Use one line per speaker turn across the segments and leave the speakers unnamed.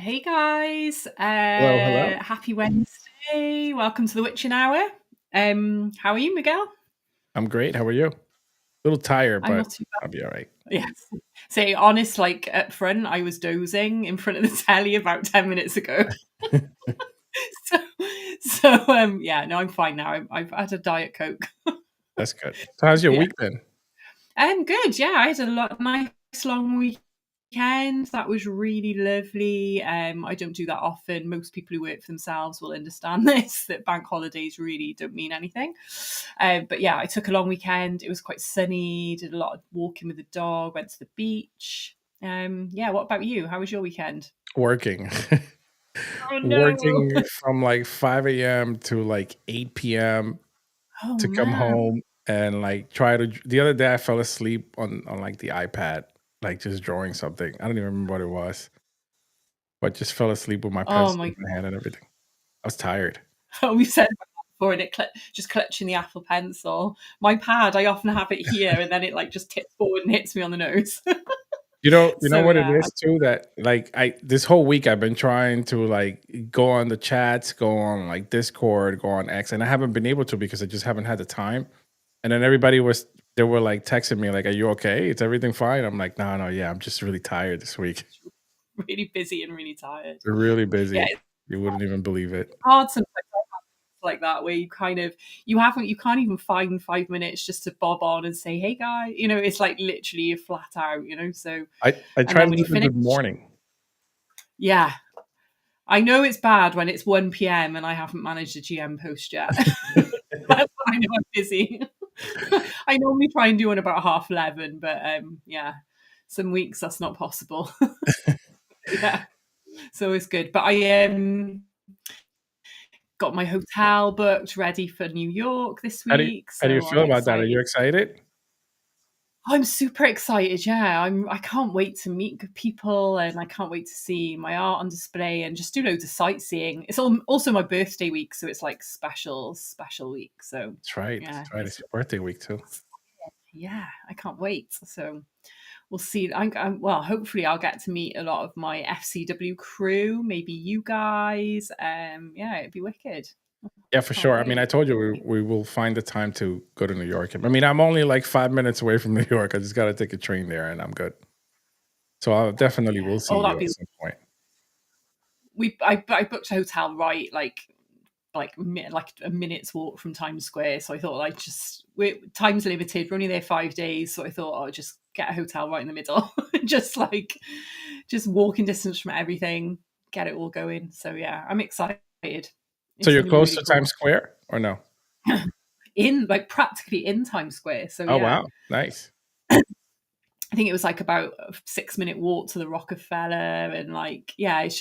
Hey guys,
Hello, hello.
happy Wednesday. Welcome to the Witchin Hour. How are you, Miguel?
I'm great. How are you? A little tired,
I'm
but
not too
I'll be all right.
bad. Yes. Say honest, like up front, I was dozing in front of the telly about 10 minutes ago. so, yeah, no, I'm fine now. I've had a Diet Coke.
That's good. So, how's your
Yeah.
week been?
Good. Yeah, I had a nice long weekend. That was really lovely. I don't do that often. Most people who work for themselves will understand this, that bank holidays really don't mean anything. But yeah, I took a long weekend. It was quite sunny. Did a lot of walking with the dog. Went to the beach. Yeah. What about you? How was your weekend?
Working.
Oh no.
Working from like 5 a.m. to like 8 p.m.
Oh
to come
man.
home and like try to. The other day, I fell asleep on like the iPad, like just drawing something. I don't even remember what it was, but just fell asleep with my
Oh
pencil
my.
in my hand and everything. I was tired.
Oh, we said about that before, and just clutching the Apple Pencil. My pad, I often have it here, and then it like just tips forward and hits me on the nose.
You know
So
what it
yeah,
is too, that like I this whole week I've been trying to like go on the chats, go on like Discord, go on X, and I haven't been able to because I just haven't had the time. And then they were like texting me like, "Are you okay? Is everything fine?" I'm like, "No, no, yeah, I'm just really tired this week.
really busy and really tired.
Really
Yeah,
busy.
it's
You wouldn't even believe it."
hard sometimes like that where you kind of you can't even find 5 minutes just to bob on and say, "Hey guy," it's like literally you're flat out. So
I
and
try
then
to
when
do
you
it in
finish,
the morning.
yeah, I know it's bad when it's 1 p.m. and I haven't managed a GM post yet. That's when I know I'm busy. I normally try and do one about 11:30, but yeah, some weeks that's not possible. Yeah, so it's good. But I got my hotel booked, ready for New York this week,
How do you
so
feel
I'm
about that? Are you
excited.
excited?
I'm super excited. Yeah, I can't wait to meet good people, and I can't wait to see my art on display and just do loads of sightseeing. It's also my birthday week, so it's like special week. So
That's right.
yeah,
That's right. It's your birthday week too.
yeah, I can't wait. So we'll see. Well, hopefully I'll get to meet a lot of my FCW crew, maybe you guys. Yeah, it'd be wicked.
Yeah, for
Can't
sure. I mean, I
wait.
told you we will find the time to go to New York. I mean, I'm only like 5 minutes away from New York. I just got to take a train there, and I'm good. So I'll definitely
Yeah.
will see
Oh,
you
that'd
at
be.
some point.
I booked a hotel right like a minute's walk from Times Square. So I thought time's limited. We're only there 5 days, so I thought I'll just get a hotel right in the middle, just walking distance from everything, get it all going. So yeah, I'm excited.
So
It's
you're
going to be
close
really
to
cool.
Times Square or no?
In like practically in Times Square. So
Oh
yeah,
wow, nice.
I think it was like about a 6 minute walk to the Rockefeller, and like yeah, it's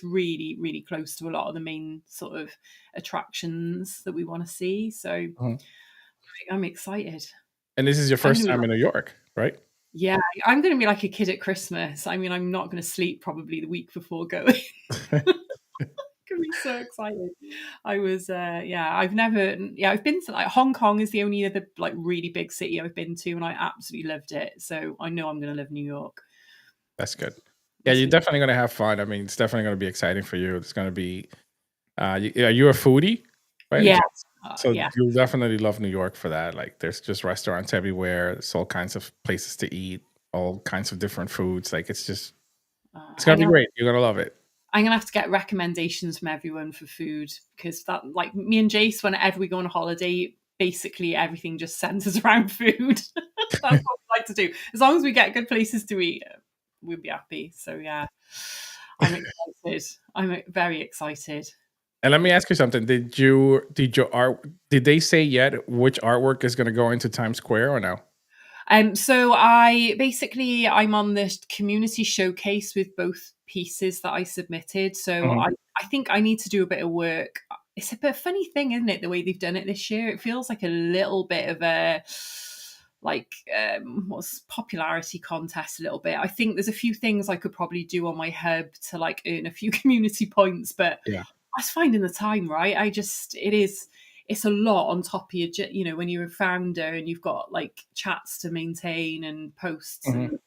really really close to a lot of the main sort of attractions that we want to see. So
Mhm.
I'm excited.
And this is your
I'm gonna
first
be
time
like,
in New York, right?
yeah, I'm gonna be like a kid at Christmas. I mean, I'm not gonna sleep probably the week before going. Gonna be so excited. I've been to like Hong Kong is the only other like really big city I've been to, and I absolutely loved it. So I know I'm gonna love New York.
That's good. Yeah,
It's
you're
gonna be
definitely gonna have fun. I mean, it's definitely gonna be exciting for you. It's gonna be. Are you a foodie, by any
yeah,
chance? So
yeah.
you'll definitely love New York for that. Like, there's just restaurants everywhere. There's all kinds of places to eat, all kinds of different foods. Like, it's gonna
I'm
be
gonna
great. You're gonna love it.
I'm gonna have to get recommendations from everyone for food because that like me and Jace, whenever we go on holiday, basically everything just centers around food. That's what we like to do. As long as we get good places to eat, we'll be happy. So yeah, I'm excited. I'm very excited.
And let me ask you something. Did they say yet which artwork is going to go into Times Square or no?
So I'm on this community showcase with both pieces that I submitted. So
Mhm.
I think I need to do a bit of work. It's a bit of a funny thing, isn't it? The way they've done it this year, it feels like a little bit of a like what's popularity contest a little bit. I think there's a few things I could probably do on my hub to like earn a few community points, but
Yeah.
that's finding the time, right? It's a lot on top of when you're a founder and you've got like chats to maintain and posts
Mhm.
and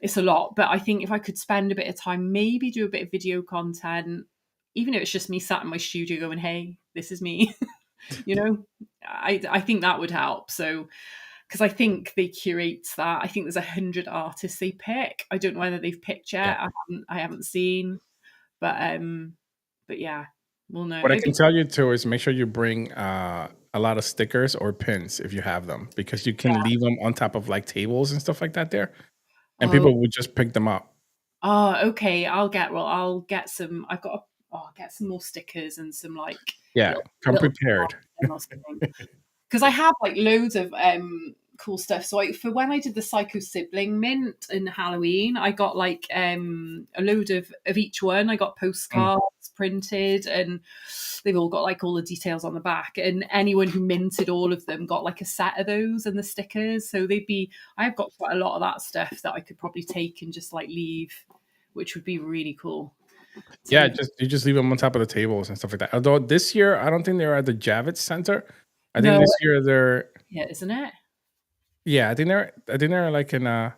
it's a lot. But I think if I could spend a bit of time, maybe do a bit of video content, even if it's just me sat in my studio going, "Hey, this is me," you know, I think that would help. So because I think they curate that. I think there's 100 artists they pick. I don't know whether they've picked
Yeah.
yet. I haven't seen, but yeah, we'll know.
What I
It'd
can
be,
tell you too is make sure you bring a lot of stickers or pins if you have them, because you can
yeah.
leave them on top of like tables and stuff like that there, and
Oh,
people would just pick them up.
okay. I'll get some. I'll get some more stickers and some like
Yeah,
little
come
little
prepared.
or something. Because I have like loads of cool stuff. So for when I did the Psycho Sibling Mint in Halloween, I got like a load of each one. I got
Mm.
postcards printed, and they've all got like all the details on the back. And anyone who minted all of them got like a set of those and the stickers. So they'd be. I've got quite a lot of that stuff that I could probably take and just like leave, which would be really cool to
Yeah,
leave.
just you just leave them on top of the tables and stuff like that. Although this year, I don't think they're at the Javits Center. I think
No,
this year they're
yeah, isn't it?
yeah, I think they're like in a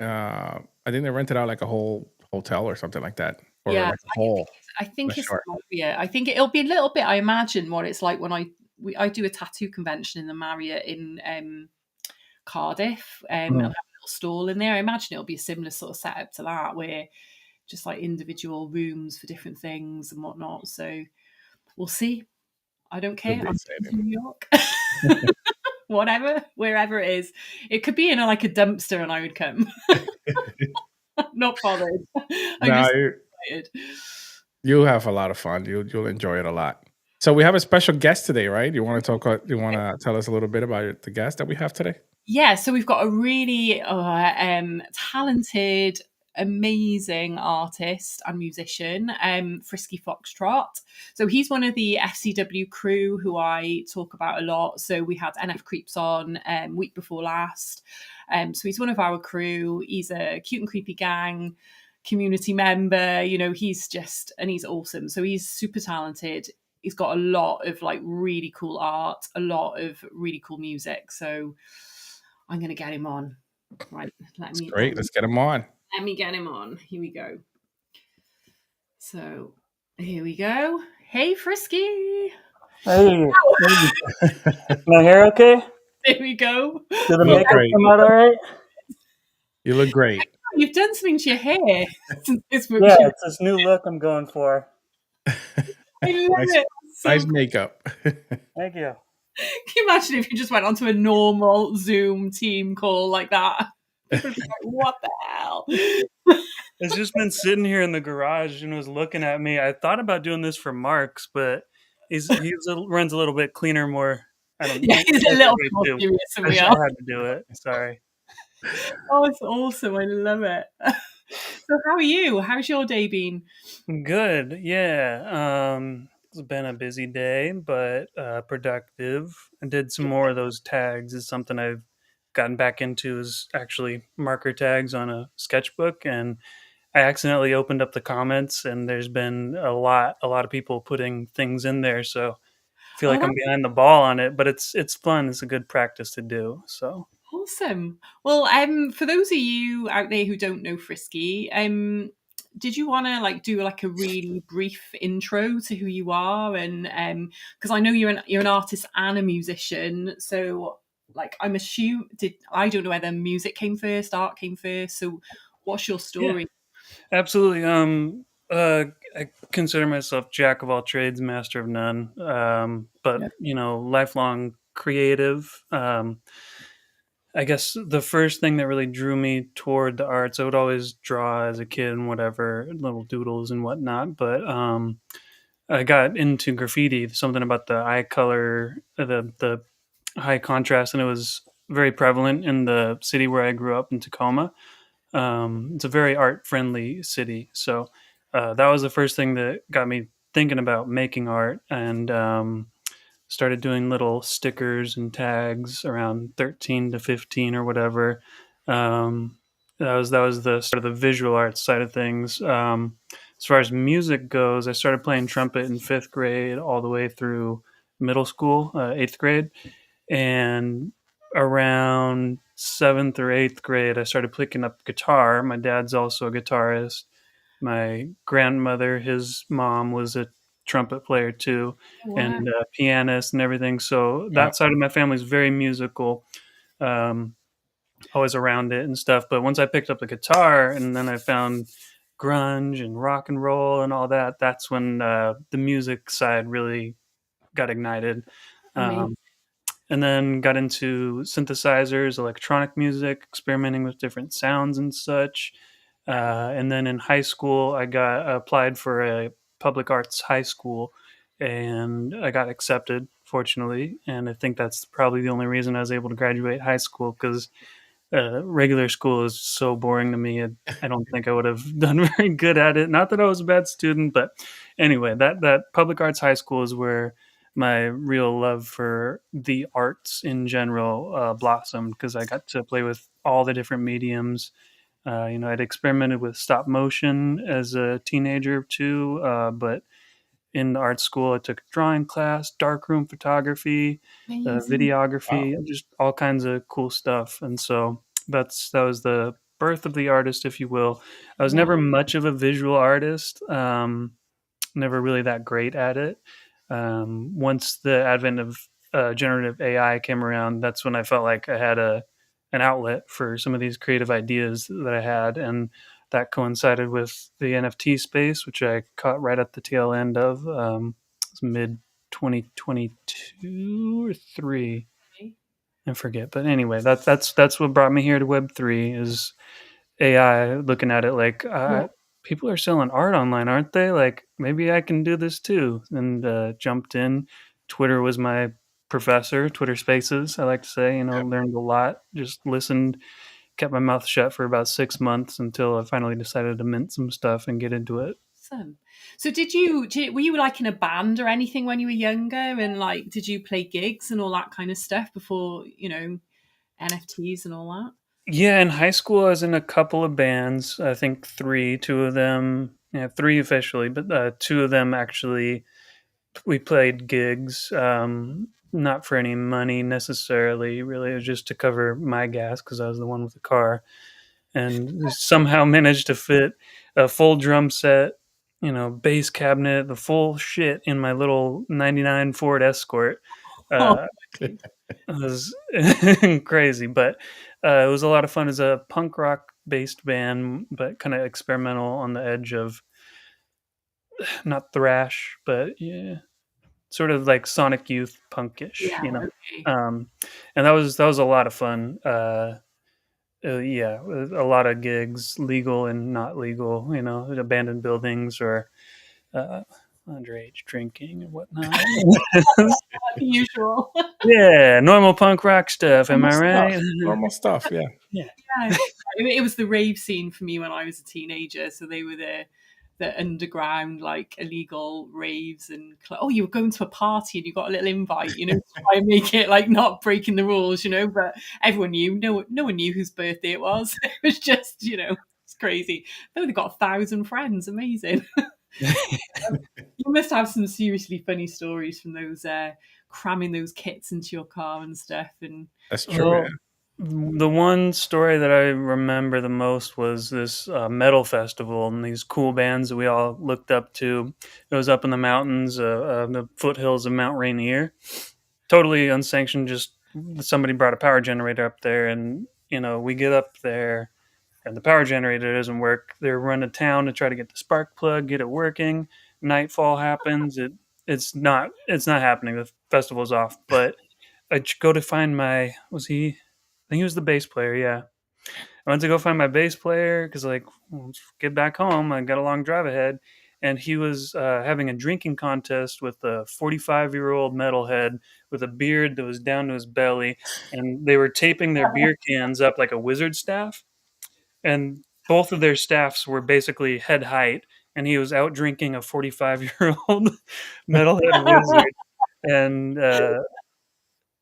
I think they rented out like a whole hotel or something like that, or
Yeah,
like a hall.
I
I'm not
think it's
sure.
yeah. I think it'll be a little bit. I imagine what it's like when I do a tattoo convention in the Marriott in Cardiff, and
Mhm.
have a little stall in there. I imagine it'll be a similar sort of setup to that, where just like individual rooms for different things and whatnot. So we'll see. I don't
It'll
care.
be
I'm
exciting.
in New York. Whatever, wherever it is. It could be in like a dumpster and I would come. Not bothered. I'm
No,
just excited.
you'll have a lot of fun. You'll enjoy it a lot. So we have a special guest today, right? You want to talk? You want to tell us a little bit about the guest that we have today?
Yeah, so we've got a really talented, amazing artist and musician, Frisky Foxtrot. So he's one of the FCW crew who I talk about a lot. So we had NF Creeps on week before last. So he's one of our crew. He's a cute and creepy gang community member. You know, and he's awesome. So he's super talented. He's got a lot of like really cool art, a lot of really cool music. So I'm going to get him on. Right,
It's great. Let's get him on.
let me get him on. Here we go. So here we go. Hey, Frisky.
Hey, my hair okay?
There we go.
Did the
You look
makeup
great.
come out all right?
You look great.
You've done something to your hair since this
Yeah,
workshop.
it's this new look I'm going for.
I love
Nice,
it. So
nice
cool.
makeup.
Thank you.
Can you imagine if you just went onto a normal Zoom team call like that? People would be like, what the hell?
It's just been sitting here in the garage and was looking at me. I thought about doing this for Mark's, but runs a little bit cleaner, more. I don't know.
Yeah, he's a little bit more serious than
I
we
just
are.
had to do it. Sorry.
Oh, it's awesome. I love it. So how are you? How's your day been?
Good. Yeah. It's been a busy day, but productive. I did some more of those tags. Is something I've gotten back into, is actually marker tags on a sketchbook, and I accidentally opened up the comments, and there's been a lot of people putting things in there. So I feel
Oh,
like I'm behind the ball on it, but it's fun. It's a good practice to do. So
awesome. Well, for those of you out there who don't know Frisky, did you want to like do like a really brief intro to who you are, and because I know you're an artist and a musician, so like I don't know whether music came first, art came first. So, what's your
yeah,
story?
absolutely. I consider myself jack of all trades, master of none. But
Yeah.
lifelong creative. I guess the first thing that really drew me toward the arts, I would always draw as a kid and whatever, little doodles and whatnot. But I got into graffiti, something about the eye color, the high contrast, and it was very prevalent in the city where I grew up in Tacoma. It's a very art friendly city, so that was the first thing that got me thinking about making art, and started doing little stickers and tags around 13 to 15 or whatever. That was the sort of the visual arts side of things. As far as music goes, I started playing trumpet in fifth grade all the way through middle school, eighth grade, and around 7th or 8th grade, I started picking up guitar. My dad's also a guitarist. My grandmother, his mom, was a trumpet player too,
Wow.
and a pianist and everything. So
Yeah.
that side of my family is very musical. Um, always around it and stuff. But once I picked up the guitar and then I found grunge and rock and roll and all that, that's when the music side really got ignited.
Amazing.
Um, and then got into synthesizers, electronic music, experimenting with different sounds and such. And then in high school, I got applied for a public arts high school, and I got accepted, fortunately. And I think that's probably the only reason I was able to graduate high school, because regular school is so boring to me. I don't think I would have done very good at it. Not that I was a bad student, but anyway, that public arts high school is where my real love for the arts in general blossomed, because I got to play with all the different mediums. I'd experimented with stop motion as a teenager too, but in art school, I took a drawing class, darkroom photography,
Amazing.
videography,
Wow.
just all kinds of cool stuff. And so that was the birth of the artist, if you will. I was
Wow.
never much of a visual artist. Never really that great at it. Once the advent of generative AI came around, that's when I felt like I had an outlet for some of these creative ideas that I had, and that coincided with the NFT space, which I caught right at the tail end of. It was mid 2022 or three, I forget. But anyway, that's what brought me here to Web3 is AI, looking at it like
Yeah.
people are selling art online, aren't they? Like maybe I can do this too. And jumped in. Twitter was my professor. Twitter Spaces, I like to say. Learned a lot. Just listened, kept my mouth shut for about 6 months until I finally decided to mint some stuff and get into it.
Awesome. So were you like in a band or anything when you were younger, and like did you play gigs and all that kind of stuff before, NFTs and all that?
Yeah, in high school, I was in a couple of bands. I think three, two of them, yeah, three officially, but two of them actually we played gigs, not for any money necessarily. Really, it was just to cover my gas because I was the one with the car, and somehow managed to fit a full drum set, bass cabinet, the full shit in my little '99 Ford Escort.
Oh,
Uh, it was crazy, but it was a lot of fun as a punk rock based band, but kind of experimental on the edge of not thrash, but yeah, sort of like Sonic Youth punkish,
yeah. Okay.
Um, and that was a lot of fun. Yeah, a lot of gigs, legal and not legal, abandoned buildings or uh, underage drinking and whatnot.
Like usual.
Yeah, normal punk rock stuff. Am
Normal
I
stuff.
right?
Normal stuff. Yeah.
Yeah.
Yeah. It was the rave scene for me when I was a teenager. So they were the underground, like illegal raves, and you were going to a party and you got a little invite, to try and make it like not breaking the rules, but everyone knew. No one knew whose birthday it was. It was just, it's crazy. Oh, they got 1,000 friends. Amazing. You must have some seriously funny stories from those cramming those kits into your car and stuff. And
That's true.
Well,
Yeah.
the one story that I remember the most was this metal festival and these cool bands that we all looked up to. It was up in the mountains, the foothills of Mount Rainier. Totally unsanctioned, just somebody brought a power generator up there, and we get up there and the power generator doesn't work. They're running to town to try to get the spark plug, get it working. Nightfall happens. It's not happening. The festival's off. But I go to find my was he? I think he was the bass player. Yeah, I went to go find my bass player because let's get back home. I got a long drive ahead, and he was having a drinking contest with a 45-year-old metalhead with a beard that was down to his belly, and they were taping their beer cans up like a wizard staff, and both of their staffs were basically head height, and he was out drinking a 45-year-old metalhead wizard. And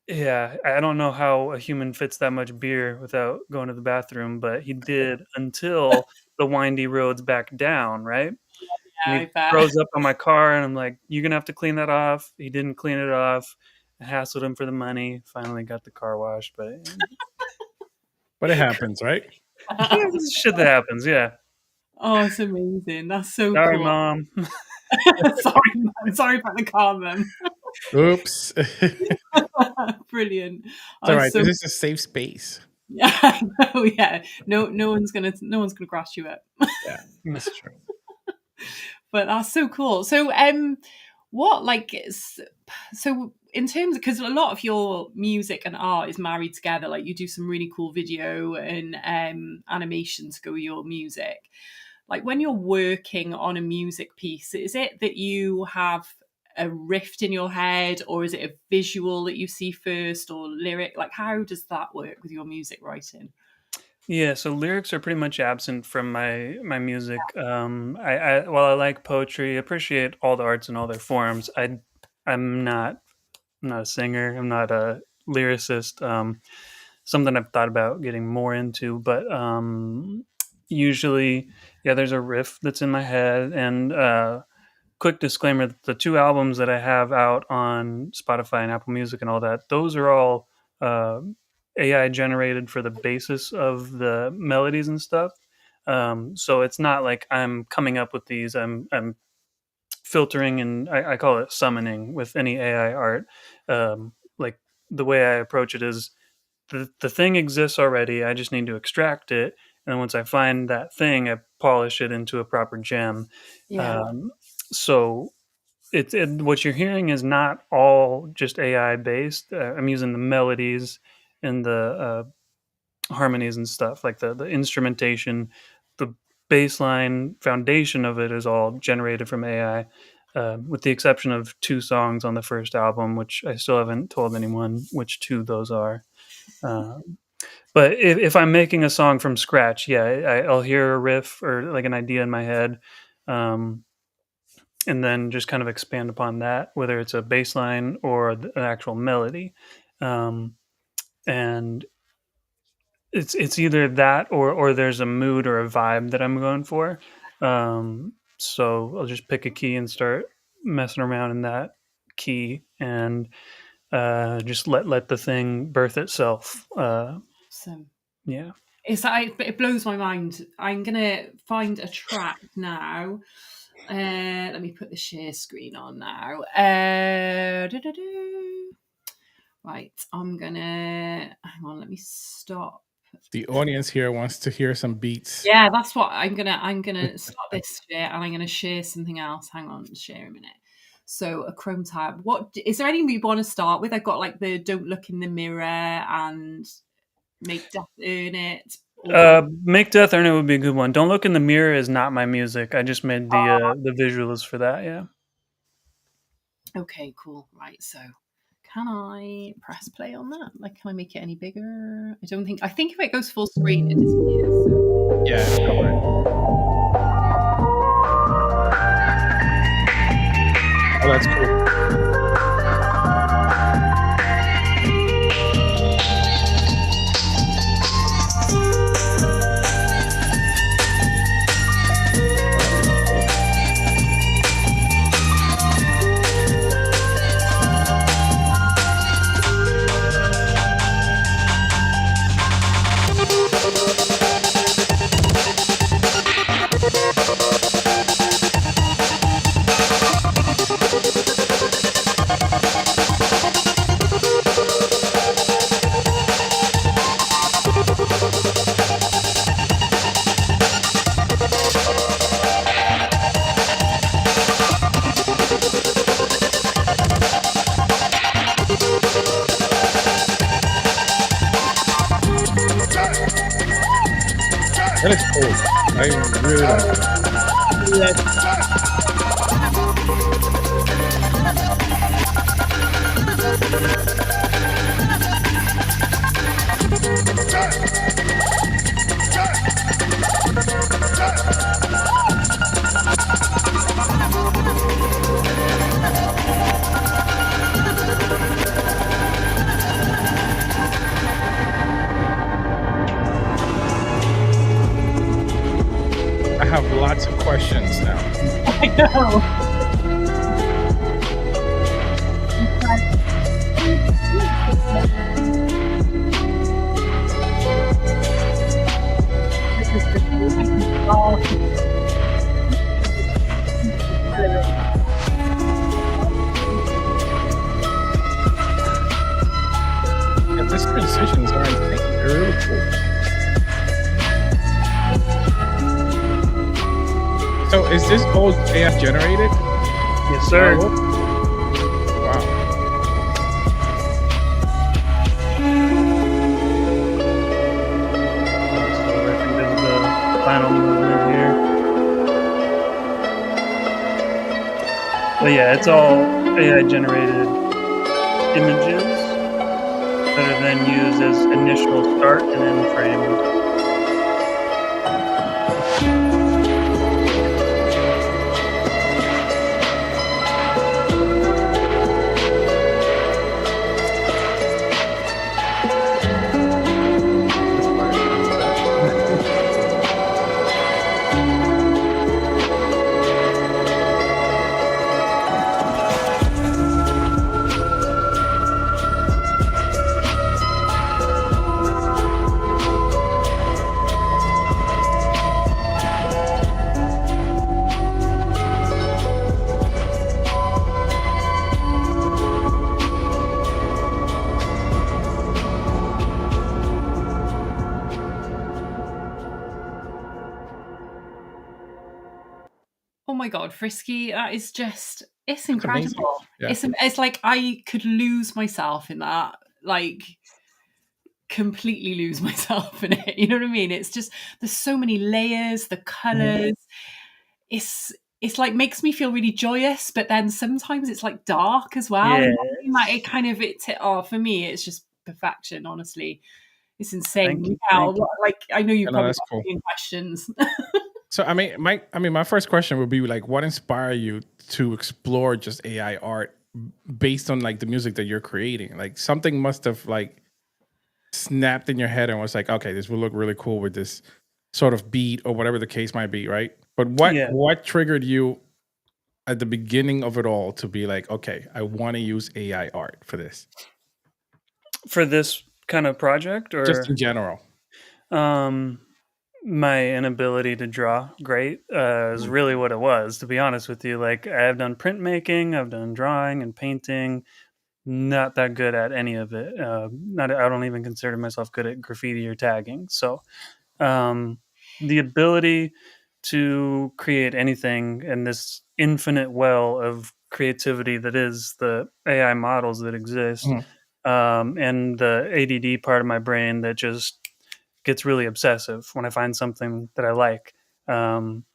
yeah, I don't know how a human fits that much beer without going to the bathroom, but he did until the windy roads back down, right? And
yeah, I
he
bet.
throws up on my car, and I'm like, "You're gonna have to clean that off." He didn't clean it off. I hassled him for the money. Finally got the car washed, but
But it happens, right?
Yeah, this is shit that happens. Yeah.
Oh, it's amazing. That's so
Sorry,
cool.
mom.
Sorry, Mum. Sorry about the car, Mum.
Oops. It's
Brilliant.
all
Oh,
right.
so
This is a safe space.
yeah, no, yeah. No one's gonna grass you up.
Yeah, that's true.
But that's so cool. So, what like so in terms, because a lot of your music and art is married together. Like you do some really cool video and animation to go with your music. Like when you're working on a music piece, is it that you have a riff in your head, or is it a visual that you see first, or lyric? Like how does that work with your music writing?
Yeah, so lyrics are pretty much absent from my music. I while I like poetry, appreciate all the arts in all their forms. I'm not a singer. I'm not a lyricist. Something I've thought about getting more into, but usually, yeah, there's a riff that's in my head. And quick disclaimer: the two albums that I have out on Spotify and Apple Music and all that, those are all uh, AI generated for the basis of the melodies and stuff. So it's not like I'm coming up with these. I'm filtering and I call it summoning with any AI art. Like the way I approach it is the thing exists already. I just need to extract it, and then once I find that thing, I polish it into a proper gem.
Yeah.
Um, so what you're hearing is not all just AI based. I'm using the melodies and the harmonies and stuff like the instrumentation, the baseline foundation of it is all generated from AI, with the exception of two songs on the first album, which I still haven't told anyone which two those are. Um, but if I'm making a song from scratch, yeah, I'll hear a riff or like an idea in my head, um, and then just kind of expand upon that, whether it's a bass line or an actual melody. Um, and it's either that or there's a mood or a vibe that I'm going for. So I'll just pick a key and start messing around in that key and just let the thing birth itself.
Awesome.
Yeah.
It blows my mind. I'm gonna find a track now. Let me put the share screen on now. Right, I'm gonna hang on. Let me stop.
The audience here wants to hear some beats.
Yeah, that's what I'm gonna stop this share, and I'm gonna share something else. Hang on, share a minute. So a Chrome tab. What is there anything we want to start with? I've got like the "Don't Look in the Mirror" and "Make Death Earn It."
Make Death Earn It would be a good one. Don't Look in the Mirror is not my music. I just made the visuals for that. Yeah.
Okay, cool. Right, so can I press play on that? Like, can I make it any bigger? I don't think. I think if it goes full screen, it disappears. So.
Yeah, it's covered. Oh, that's cool. That is cool. I really like it. I have lots of questions now.
I know. Oh,
Yeah, these transitions are insane. They're really cool. So is this all AI generated?
Yes,
The
sir.
artwork? Wow.
So I think this is the final movement here. But yeah, it's all AI generated images that are then used as initial start and end frames.
This fire concept.
oh my god, Frisky, that is just it's
It's amazing.
incredible.
Yeah.
It's like I could lose myself in that. Like completely lose myself in it. You know what I mean? It's just there's so many layers, the
Mhm.
colors. It's it's like makes me feel really joyous, but then sometimes it's like dark as well. You know what I mean? Like
Yes.
it kind of oh for me it's just perfection, honestly. It's insane.
Thank you.
How
Thank you.
like I know
I
you've
know
probably
that's
got a
cool.
million questions.
So my first question would be like, what inspired you to explore just AI art based on like the music that you're creating? Like something must have like snapped in your head and was like, okay, this will look really cool with this sort of beat or whatever the case might be, right? But
Yeah.
what triggered you at the beginning of it all to be like, okay, I want to use AI art for this,
For this kind of project
just in
or
general?
um my inability to draw great is
Mm.
really what it was, to be honest with you. Like I've done printmaking, I've done drawing and painting, not that good at any of it. Not I don't even consider myself good at graffiti or tagging. So um, the ability to create anything in this infinite well of creativity that is the AI models that exist,
Mhm.
and the ADD part of my brain that just gets really obsessive when I find something that I like. Um,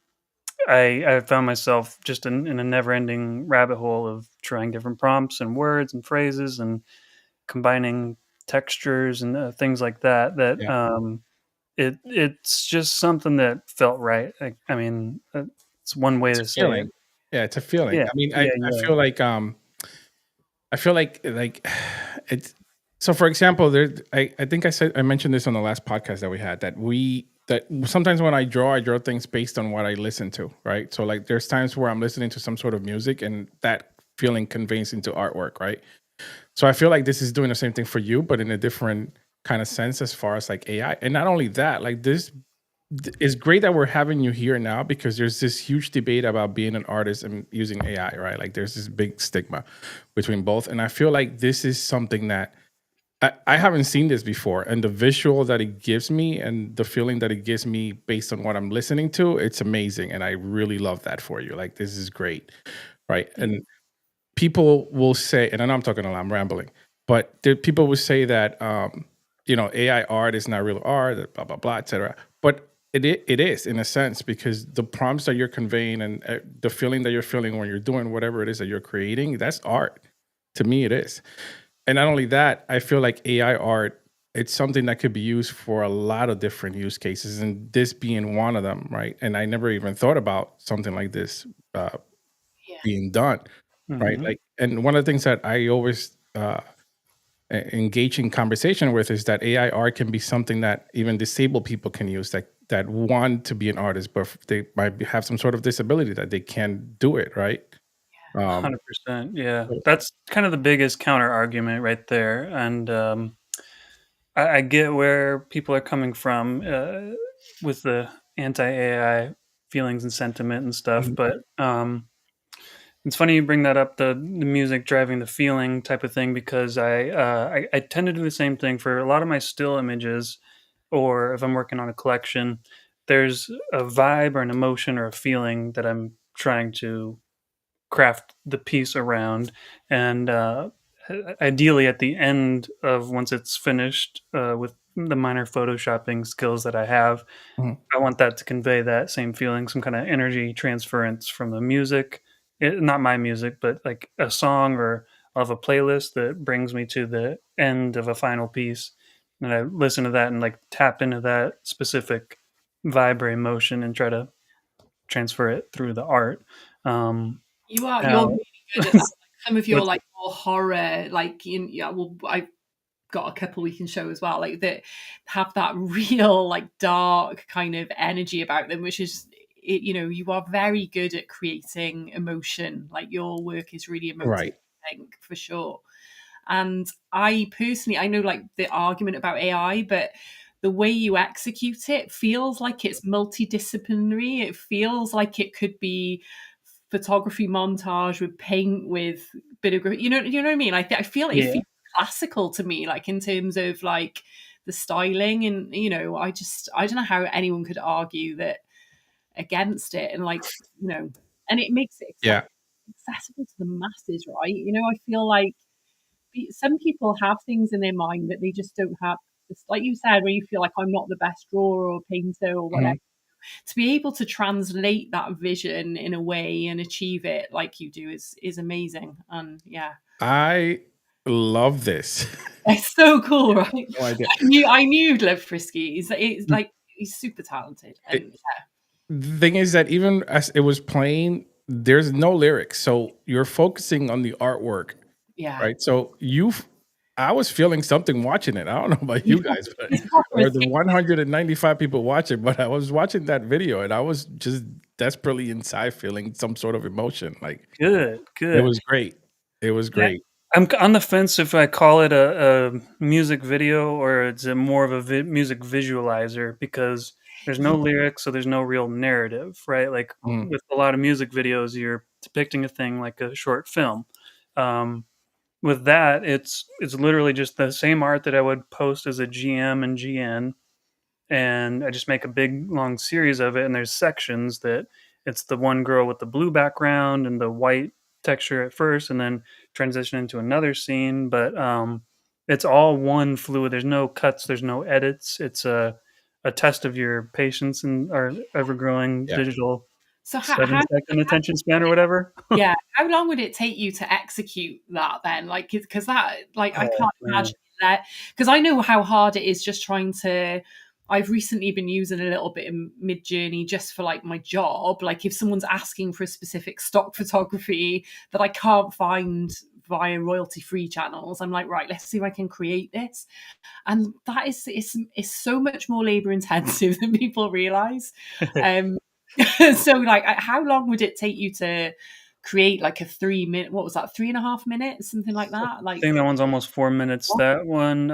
I found myself just in a never ending rabbit hole of trying different prompts and words and phrases and combining textures and things like that. That
Yeah,
it's just something that felt right. I mean, it's one way
it's a
to say it.
feeling. Yeah, it's a feeling.
Yeah,
I mean,
yeah,
I
yeah.
feel like like it's so for example, there I think I mentioned this on the last podcast that we had that sometimes when I draw things based on what I listen to, right? So like there's times where I'm listening to some sort of music and that feeling conveys into artwork, right? So I feel like this is doing the same thing for you, but in a different kind of sense as far as like AI. And not only that, like it's great that we're having you here now because there's this huge debate about being an artist and using AI, right? Like there's this big stigma between both. And I feel like this is something that I haven't seen this before. And the visual that it gives me and the feeling that it gives me based on what I'm listening to, it's amazing. And I really love that for you. Like this is great. Right.
Yeah.
And people will say, and I know I'm talking a lot, I'm rambling, but people will say that AI art is not real art, blah blah blah, etc. But it is in a sense because the prompts that you're conveying and the feeling that you're feeling when you're doing whatever it is that you're creating, that's art. To me, it is. And not only that, I feel like AI art. It's something that could be used for a lot of different use cases, and this being one of them, right? And I never even thought about something like this
Yeah.
being done, right?
Hmm.
Like, and one of the things that I always engage in conversation with is that AI art can be something that even disabled people can use that want to be an artist, but they might have some sort of disability that they can't do it, right? Um,
100%. Yeah, that's kind of the biggest counter argument right there, and I get where people are coming from with the anti-AI feelings and sentiment and stuff.
Mhm.
But it's funny you bring that up, the music driving the feeling type of thing, because I tend to do the same thing for a lot of my still images, or if I'm working on a collection. There's a vibe or an emotion or a feeling that I'm trying to craft the piece around, and ideally at the end of once it's finished, with the minor photoshopping skills that I have,
Mhm.
I want that to convey that same feeling, some kind of energy transference from the music. Not my music, but like a song or of a playlist that brings me to the end of a final piece. And I listen to that and like tap into that specific vibe or emotion and try to transfer it through the art.
You're
Now,
really good at that. Like some of your like more horror, like yeah, well, I've got a couple we can show as well, like that have that real like dark kind of energy about them, which is you are very good at creating emotion. Like your work is really emotive,
Right.
I think, for sure. And I personally, I know like the argument about AI, but the way you execute it feels like it's multidisciplinary. It feels like it could be photography montage with paint with bit of you know what I mean. I feel it
yeah,
feels classical to me, like in terms of like the styling, and I don't know how anyone could argue that against it, and like and it makes it
Yeah.
accessible to the masses, right? I feel like some people have things in their mind that they just don't have. It's like you said, where you feel like I'm not the best drawer or painter or whatever.
Mhm.
To be able to translate that vision in a way and achieve it like you do is amazing. And yeah,
I love this.
it's so cool, right?
No idea.
I knew you'd love Frisky. It's like he's super talented, and
It, the thing is that even as it was playing, there's no lyrics, so you're focusing on the artwork,
yeah,
right? So I was feeling something watching it. I don't know about
yeah.
you guys, but
It's proper
or the
escape.
195 people watching, but I was watching that video and I was just desperately inside feeling some sort of emotion. Like
good,
it
good.
was great. It was
Yeah,
great.
I'm on the fence if I call it a music video or it's a more of a music visualizer, because there's no lyrics, so there's no real narrative, right? Like
Mm,
with a lot of music videos, you're depicting a thing like a short film. Um, with that, it's literally just the same art that I would post as a GM and GN, and I just make a big long series of it. And there's sections that it's the one girl with the blue background and the white texture at first, and then transition into another scene. But it's all one fluid. There's no cuts. There's no edits. It's a test of your patience and our ever growing
yeah.
digital
So how
7 second attention span or whatever.
yeah, how long would it take you to execute that then? Like, because that, like, I
Oh
can't
man,
imagine that. Because I know how hard it is just trying to. I've recently been using a little bit of Mid Journey just for like my job. Like, if someone's asking for a specific stock photography that I can't find via royalty free channels, I'm like, right, let's see if I can create this. And that is so much more labor intensive than people realize. Um, so like how long would it take you to create like a 3 minute, what was that, 3.5 minutes, something like that,
I
like
think that one's almost 4 minutes. That one,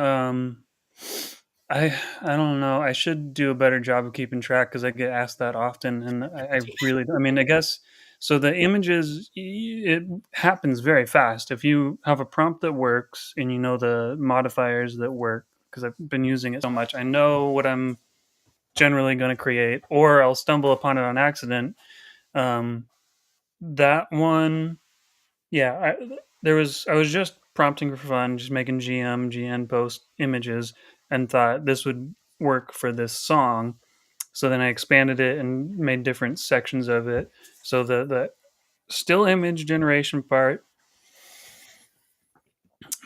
I don't know. I should do a better job of keeping track because I get asked that often, and I really, I mean, I guess so. The images, it happens very fast. If you have a prompt that works and you know the modifiers that work, because I've been using it so much, I know what I'm generally going to create, or I'll stumble upon it on accident. Um, that one, yeah, I was just prompting for fun, just making GN post images, and thought this would work for this song. So then I expanded it and made different sections of it. So the still image generation part,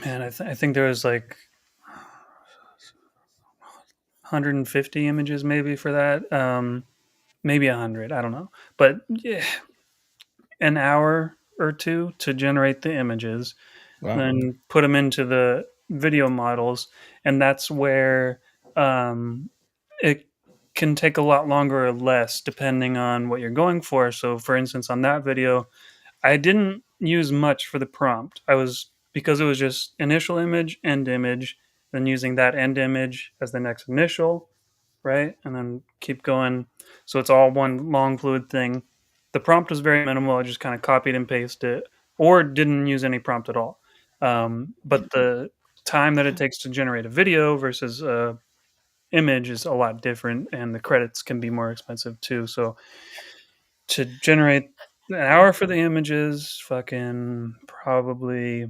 man, I think there was like 150 images maybe for that. Maybe 100, I don't know. But yeah, an hour or two to generate the images,
Wow.
then put them into the video models, and that's where it can take a lot longer or less depending on what you're going for. So, for instance, on that video, I didn't use much for the prompt. I was because it was just initial image, end image, then using that end image as the next initial, right? And then keep going. So it's all one long fluid thing. The prompt was very minimal. I just kind of copied and pasted it, or didn't use any prompt at all. But the time that it takes to generate a video versus a image is a lot different, and the credits can be more expensive too. So to generate an hour for the images, fucking probably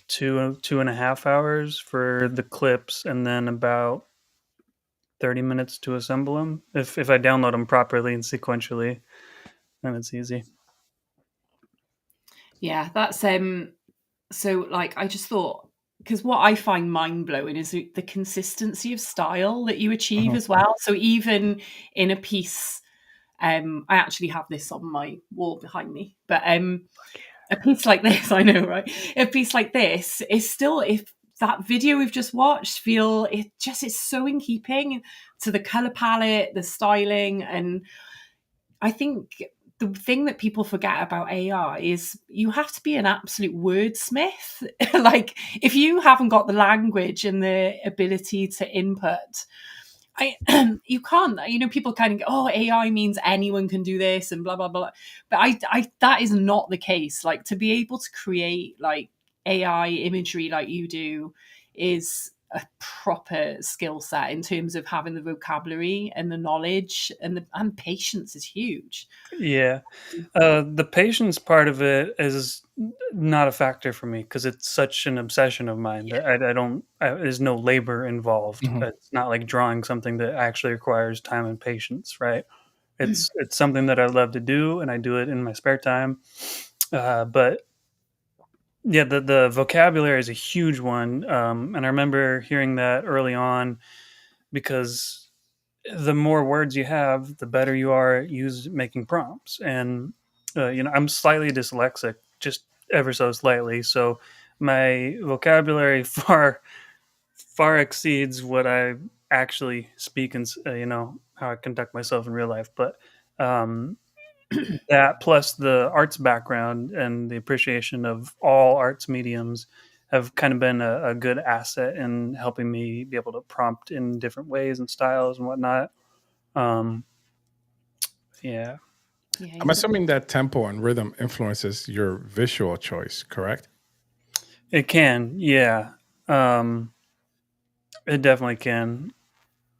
2.5 hours for the clips, and then about 30 minutes to assemble them. If I download them properly and sequentially, then it's easy.
Yeah, that's so like I just thought, because what I find mind blowing is the consistency of style that you achieve
Mhm.
as well. So even in a piece, I actually have this on my wall behind me, but a piece like this, I know, right? A piece like this is still, if that video we've just watched, feel it just is so in keeping to the color palette, the styling, and I think the thing that people forget about AI is you have to be an absolute wordsmith. Like if you haven't got the language and the ability to input, I you can't. You know, people kind of go, "Oh, AI means anyone can do this," and blah blah blah. But that is not the case. Like to be able to create like AI imagery like you do is a proper skill set in terms of having the vocabulary and the knowledge and patience is huge.
Yeah. The patience part of it is not a factor for me because it's such an obsession of mine that I don't. There's no labor involved.
Mhm.
It's not like drawing something that actually requires time and patience, right? It's something that I love to do, and I do it in my spare time. But yeah, the vocabulary is a huge one, and I remember hearing that early on because the more words you have, the better you are at making prompts. And I'm slightly dyslexic, just ever so slightly, so my vocabulary far exceeds what I actually speak and how I conduct myself in real life. But um, that plus the arts background and the appreciation of all arts mediums have kind of been a good asset in helping me be able to prompt in different ways and styles and whatnot. Um, yeah,
Yeah,
I'm
you got
assuming that tempo and rhythm influences your visual choice, correct?
it can. Yeah, um, it definitely can.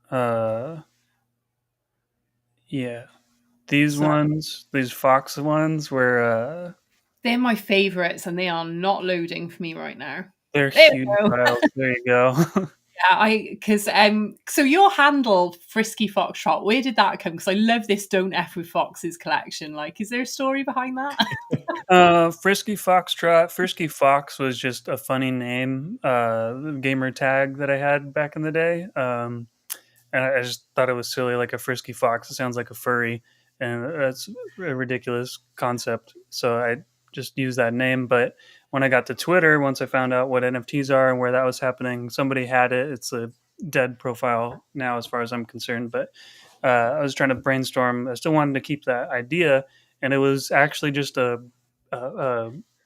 Uh, yeah,
so
these Fox ones, were
they're my favorites and they are not loading for me right now.
they're
There
huge
we go.
files. There you go.
Yeah, I because so your handle Frisky Foxtrot, where did that come? Because I love this Don't F with Foxes collection. Like, is there a story behind that?
Frisky Foxtrot. Frisky Fox was just a funny name, gamer tag that I had back in the day. And I just thought it was silly, like a frisky fox. It sounds like a furry, and that's a ridiculous concept. So I just used that name. But when I got to Twitter, once I found out what NFTs are and where that was happening, somebody had it. It's a dead profile now, as far as I'm concerned. But I was trying to brainstorm. I still wanted to keep that idea, and it was actually just a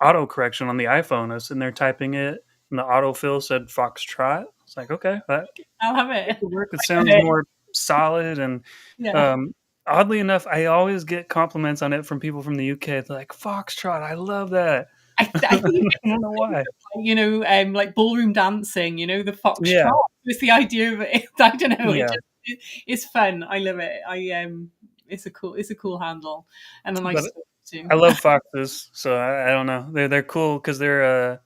auto correction on the iPhone. I was sitting there typing it, and the autofill said Foxtrot. It's like, okay, that
I love it.
could work. It
I love
sounds
it.
more solid, and
Yeah.
um, oddly enough, I always get compliments on it from people from the UK. They're like, "Foxtrot, I love that."
I think it
I don't know why.
like ballroom dancing, the
Yeah,
foxtrot. It's the idea of it. I don't know.
yeah,
It's fun. I love it. It's a cool handle and a nice
but
story too.
I love foxes, so I don't know. They're cool because they're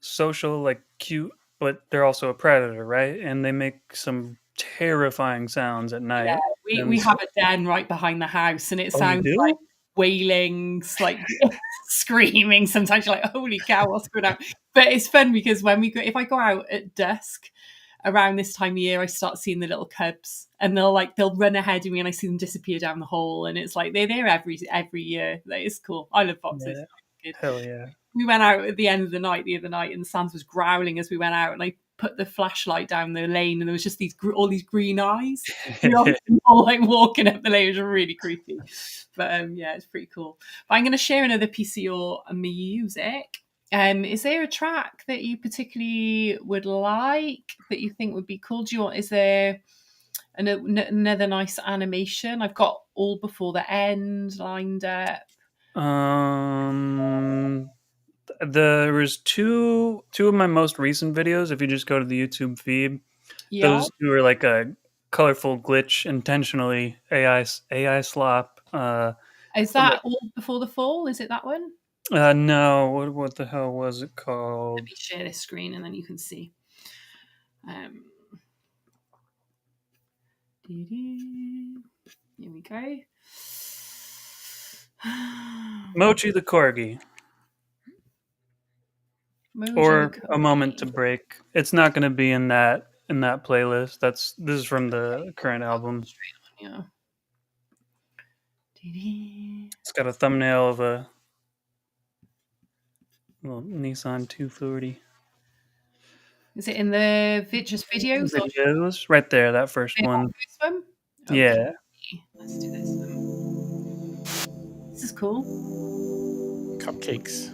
social, like cute, but they're also a predator, right? And they make some terrifying sounds at
Yeah,
night.
we
And
have a den right behind the house, and it
oh, you
sounds like
do?
wailings, like screaming. Sometimes you're like, "Holy cow, what's going on?" But it's fun because if I go out at dusk around this time of year, I start seeing the little cubs, and they'll run ahead of me, and I see them disappear down the hole, and it's like they're there every year. Like, it's cool. I love foxes.
Yeah,
Good.
hell yeah.
We went out at the end of the night the other night, and Sans was growling as we went out, and I put the flashlight down the lane, and there was just all these green eyes. We all like walking up the lane. It was really creepy, but yeah, it's pretty cool. But I'm going to share another piece of your music. Is there a track that you particularly would like that you think would be cool? Is there another nice animation? I've got All Before the End lined up.
There was two of my most recent videos. If you just go to the YouTube feed,
Yeah.
those two are like a colorful glitch, intentionally AI slop.
Is that All Before the Fall? Is it that one?
No. What the hell was it
Let
called?
me share this screen and then you can see. Here we go.
Mochi the Corgi. Or A Moment to Break. It's not going to be in that playlist. This is from the current album.
Yeah.
It's got a thumbnail of a little Nissan 240.
Is it in the just videos?
Videos, right there, that first one.
This one?
Okay. Yeah.
Let's do this one. This is cool.
Cupcakes.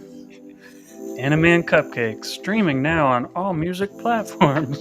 Anime and Cupcakes, streaming now on all music platforms.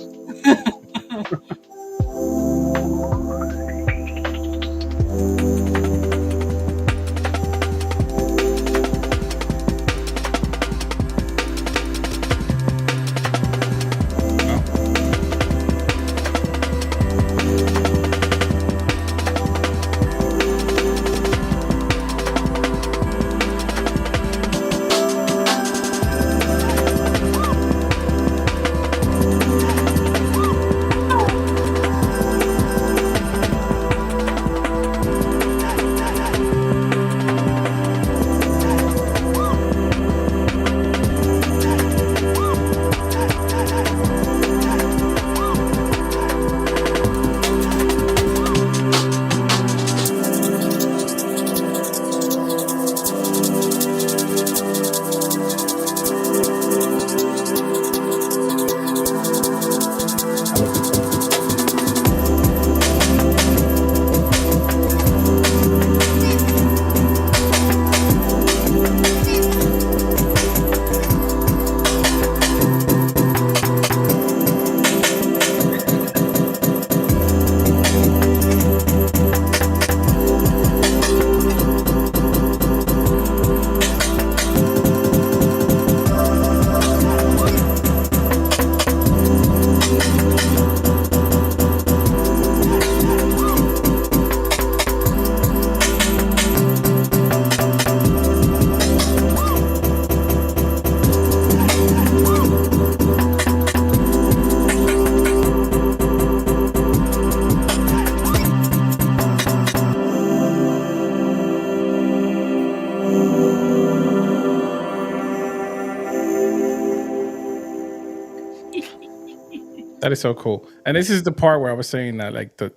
That is so cool. And this is the part where I was saying that like the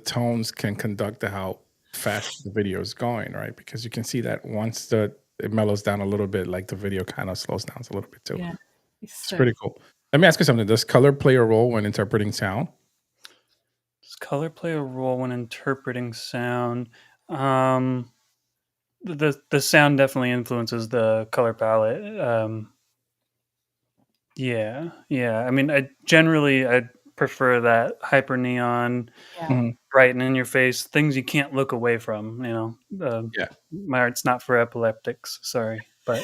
tones can conduct to how fast the video is going, right? Because you can see that once it mellows down a little bit, like the video kind of slows down a little bit too.
Yeah.
It's pretty cool. Let me ask you something. Does color play a role when interpreting sound?
Does color play a role when interpreting sound? The sound definitely influences the color palette. Yeah. I mean, I prefer that hyper neon, bright and in your face, things you can't look away from. You know, my art's not for epileptics. Sorry, but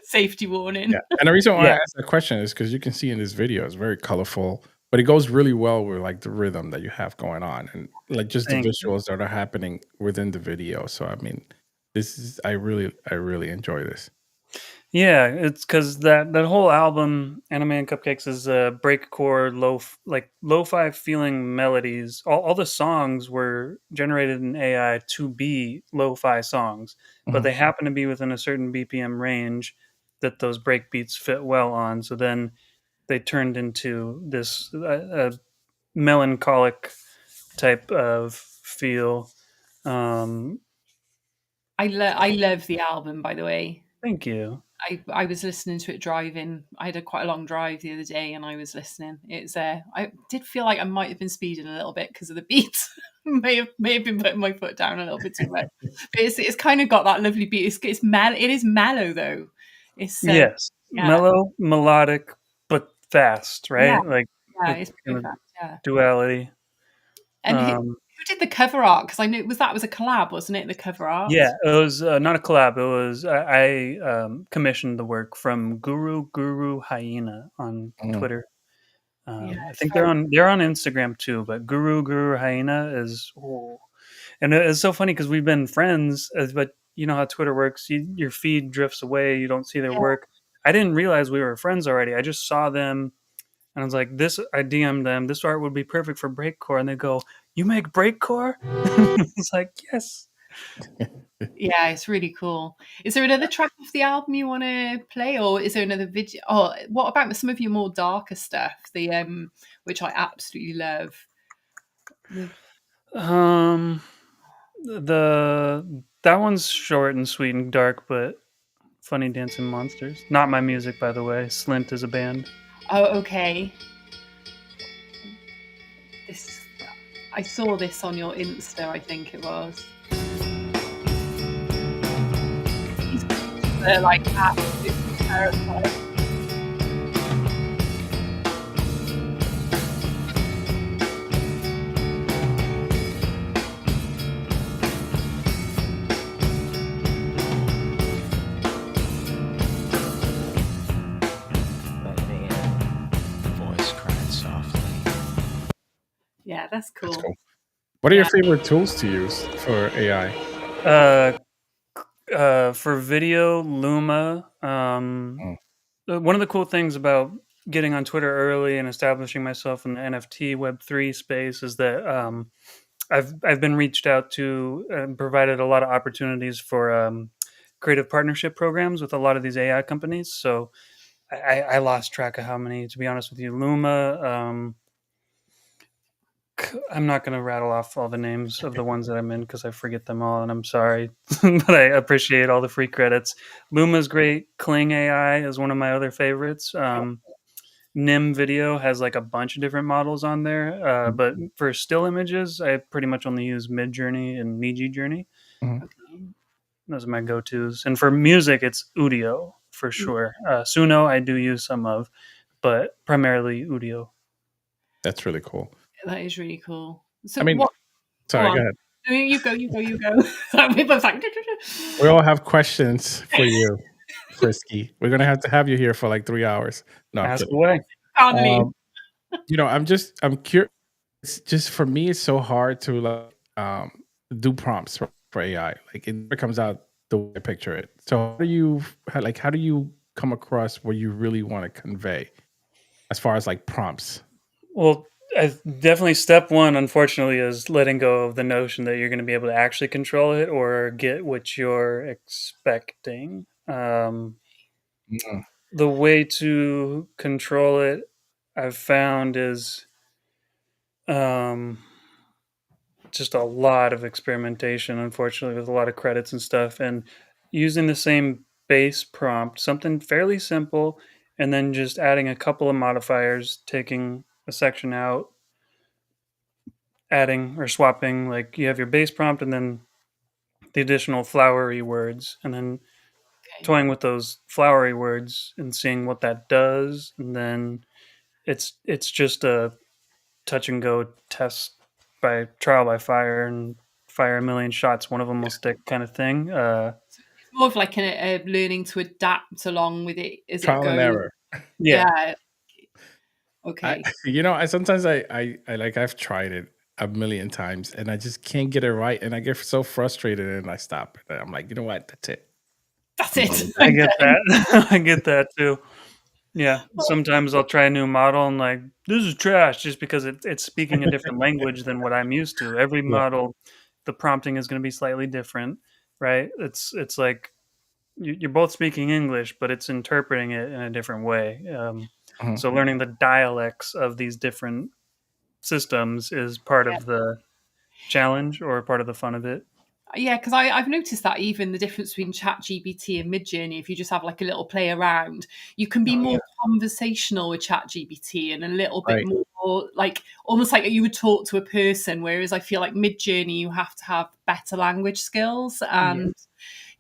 safety warning.
Yeah, and the reason why I asked that question is because you can see in this video it's very colorful, but it goes really well with like the rhythm that you have going on and like just the visuals that are happening within the video. So I mean, I really enjoy this.
Yeah, it's because that whole album, Anime and Cupcakes, is breakcore, lo-fi feeling melodies. All the songs were generated in AI to be lo-fi songs, but they happen to be within a certain BPM range that those break beats fit well on. So then they turned into this melancholic type of feel.
I love the album, by the way.
Thank you.
I was listening to it driving. I had quite a long drive the other day, and I was listening. It's I did feel like I might have been speeding a little bit because of the beats. may have been putting my foot down a little bit too much. But it's kind of got that lovely beat. It is mellow though. It's
yes. mellow, melodic, but fast,
Yeah,
right? Like
yeah,
it's
it's
kind of
perfect. Yeah.
duality.
And who did the cover art? Because I knew that was a collab, wasn't it? The cover art.
Yeah, it was not a collab. It was I commissioned the work from Guru Hyena on
Mm.
Twitter.
Yeah,
I
it's
think
very.
they're on Instagram too, but Guru Hyena is, and it's so funny because we've been friends, but you know how Twitter works. Your feed drifts away. You don't see their
Yeah.
work. I didn't realize we were friends already. I just saw them, and I was like, "This." I DM'd them. This art would be perfect for breakcore, and they go, "You make breakcore?" It's like, yes.
Yeah, it's really cool. Is there another track off the album you want to play, or is there another video? Oh, what about some of your more darker stuff? The which I absolutely love. The,
Um, that one's short and sweet and dark, but funny dancing monsters. Not my music, by the way. Slint is a band.
oh, okay. This I saw this on your Insta. I think it was. They're like absolutely terrifying.
Voice cried softly.
Yeah, that's
That's
cool.
cool. What are your
Yeah.
favorite tools to use for AI?
For video, Luma.
Mm.
One of the cool things about getting on Twitter early and establishing myself in the NFT Web3 space is that I've been reached out to and provided a lot of opportunities for creative partnership programs with a lot of these AI companies. So I lost track of how many, to be honest with you. Luma. I'm not going to rattle off all the names of the ones that I'm in because I forget them all, and I'm sorry, but I appreciate all the free credits. Luma's great. Kling AI is one of my other favorites. Nim Video has like a bunch of different models on there, but for still images, I pretty much only use Midjourney and Niji Journey.
Mhm.
Okay.
Those are my go-tos. And for music, it's Udio for sure. Suno, I do use some of, but primarily Udio.
That's really cool.
That is really cool. So
I mean,
what? Go
sorry, go
on.
ahead.
No, you go. You go. You go. So we both like.
We all have questions for you, Frisky. We're gonna have to have you here for like 3 hours. No, I'm
Ask
kidding.
away.
Can't leave.
I'm curious. It's just for me, it's so hard to like do prompts for AI. Like it never comes out the way I picture it. So how do you come across what you really want to convey as far as like prompts?
Well, definitely step one, unfortunately, is letting go of the notion that you're going to be able to actually control it or get what you're expecting.
Mm.
The way to control it, I've found, is um, just a lot of experimentation, unfortunately, with a lot of credits and stuff, and using the same base prompt, something fairly simple, and then just adding a couple of modifiers, taking a section out, adding or swapping. Like you have your base prompt and then the additional flowery words, and then
Okay.
toying with those flowery words and seeing what that does, and then it's just a touch and go test by trial by fire, and fire a million shots, one of them will stick kind of thing.
It's more of like a learning to adapt along with it as it
Trial and
goes.
error.
Yeah,
Yeah.
I
Okay.
I sometimes I like I've tried it a million times and I just can't get it right and I get so frustrated and I stop. And I'm like, you know what? That's it.
That's
I'm
it.
done with
I
this.
I'm
get
done.
that. I get that too. Yeah, sometimes I'll try a new model and like this is trash just because it's speaking a different language than what I'm used to. Every
Yeah.
model, the prompting is going to be slightly different, right? It's like you're both speaking English, but it's interpreting it in a different way.
Mhm.
So learning the dialects of these different systems is part
Yeah.
of the challenge or part of the fun of it.
Yeah, because I've noticed that even the difference between ChatGPT and Midjourney, if you just have like a little play around, you can be
Oh yeah.
more conversational with ChatGPT and a little bit
Right.
more like almost like you would talk to a person. Whereas I feel like Midjourney, you have to have better language skills
Yeah.
and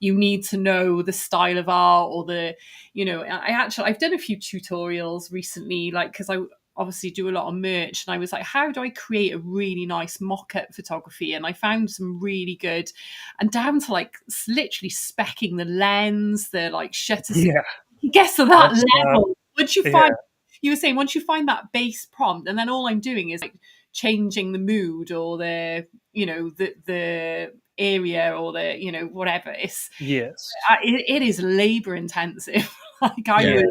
you need to know the style of art or I've done a few tutorials recently, like, because I obviously do a lot of merch, and I was like, how do I create a really nice mock-up photography? And I found some really good, and down to like literally specking the lens, the like shutter speed.
Yeah,
It gets to that
that's
level. Once you
yeah,
find, you were saying, once you find that base prompt, and then all I'm doing is like changing the mood or the area or whatever.
yes,
It is labor intensive. Like
Yeah.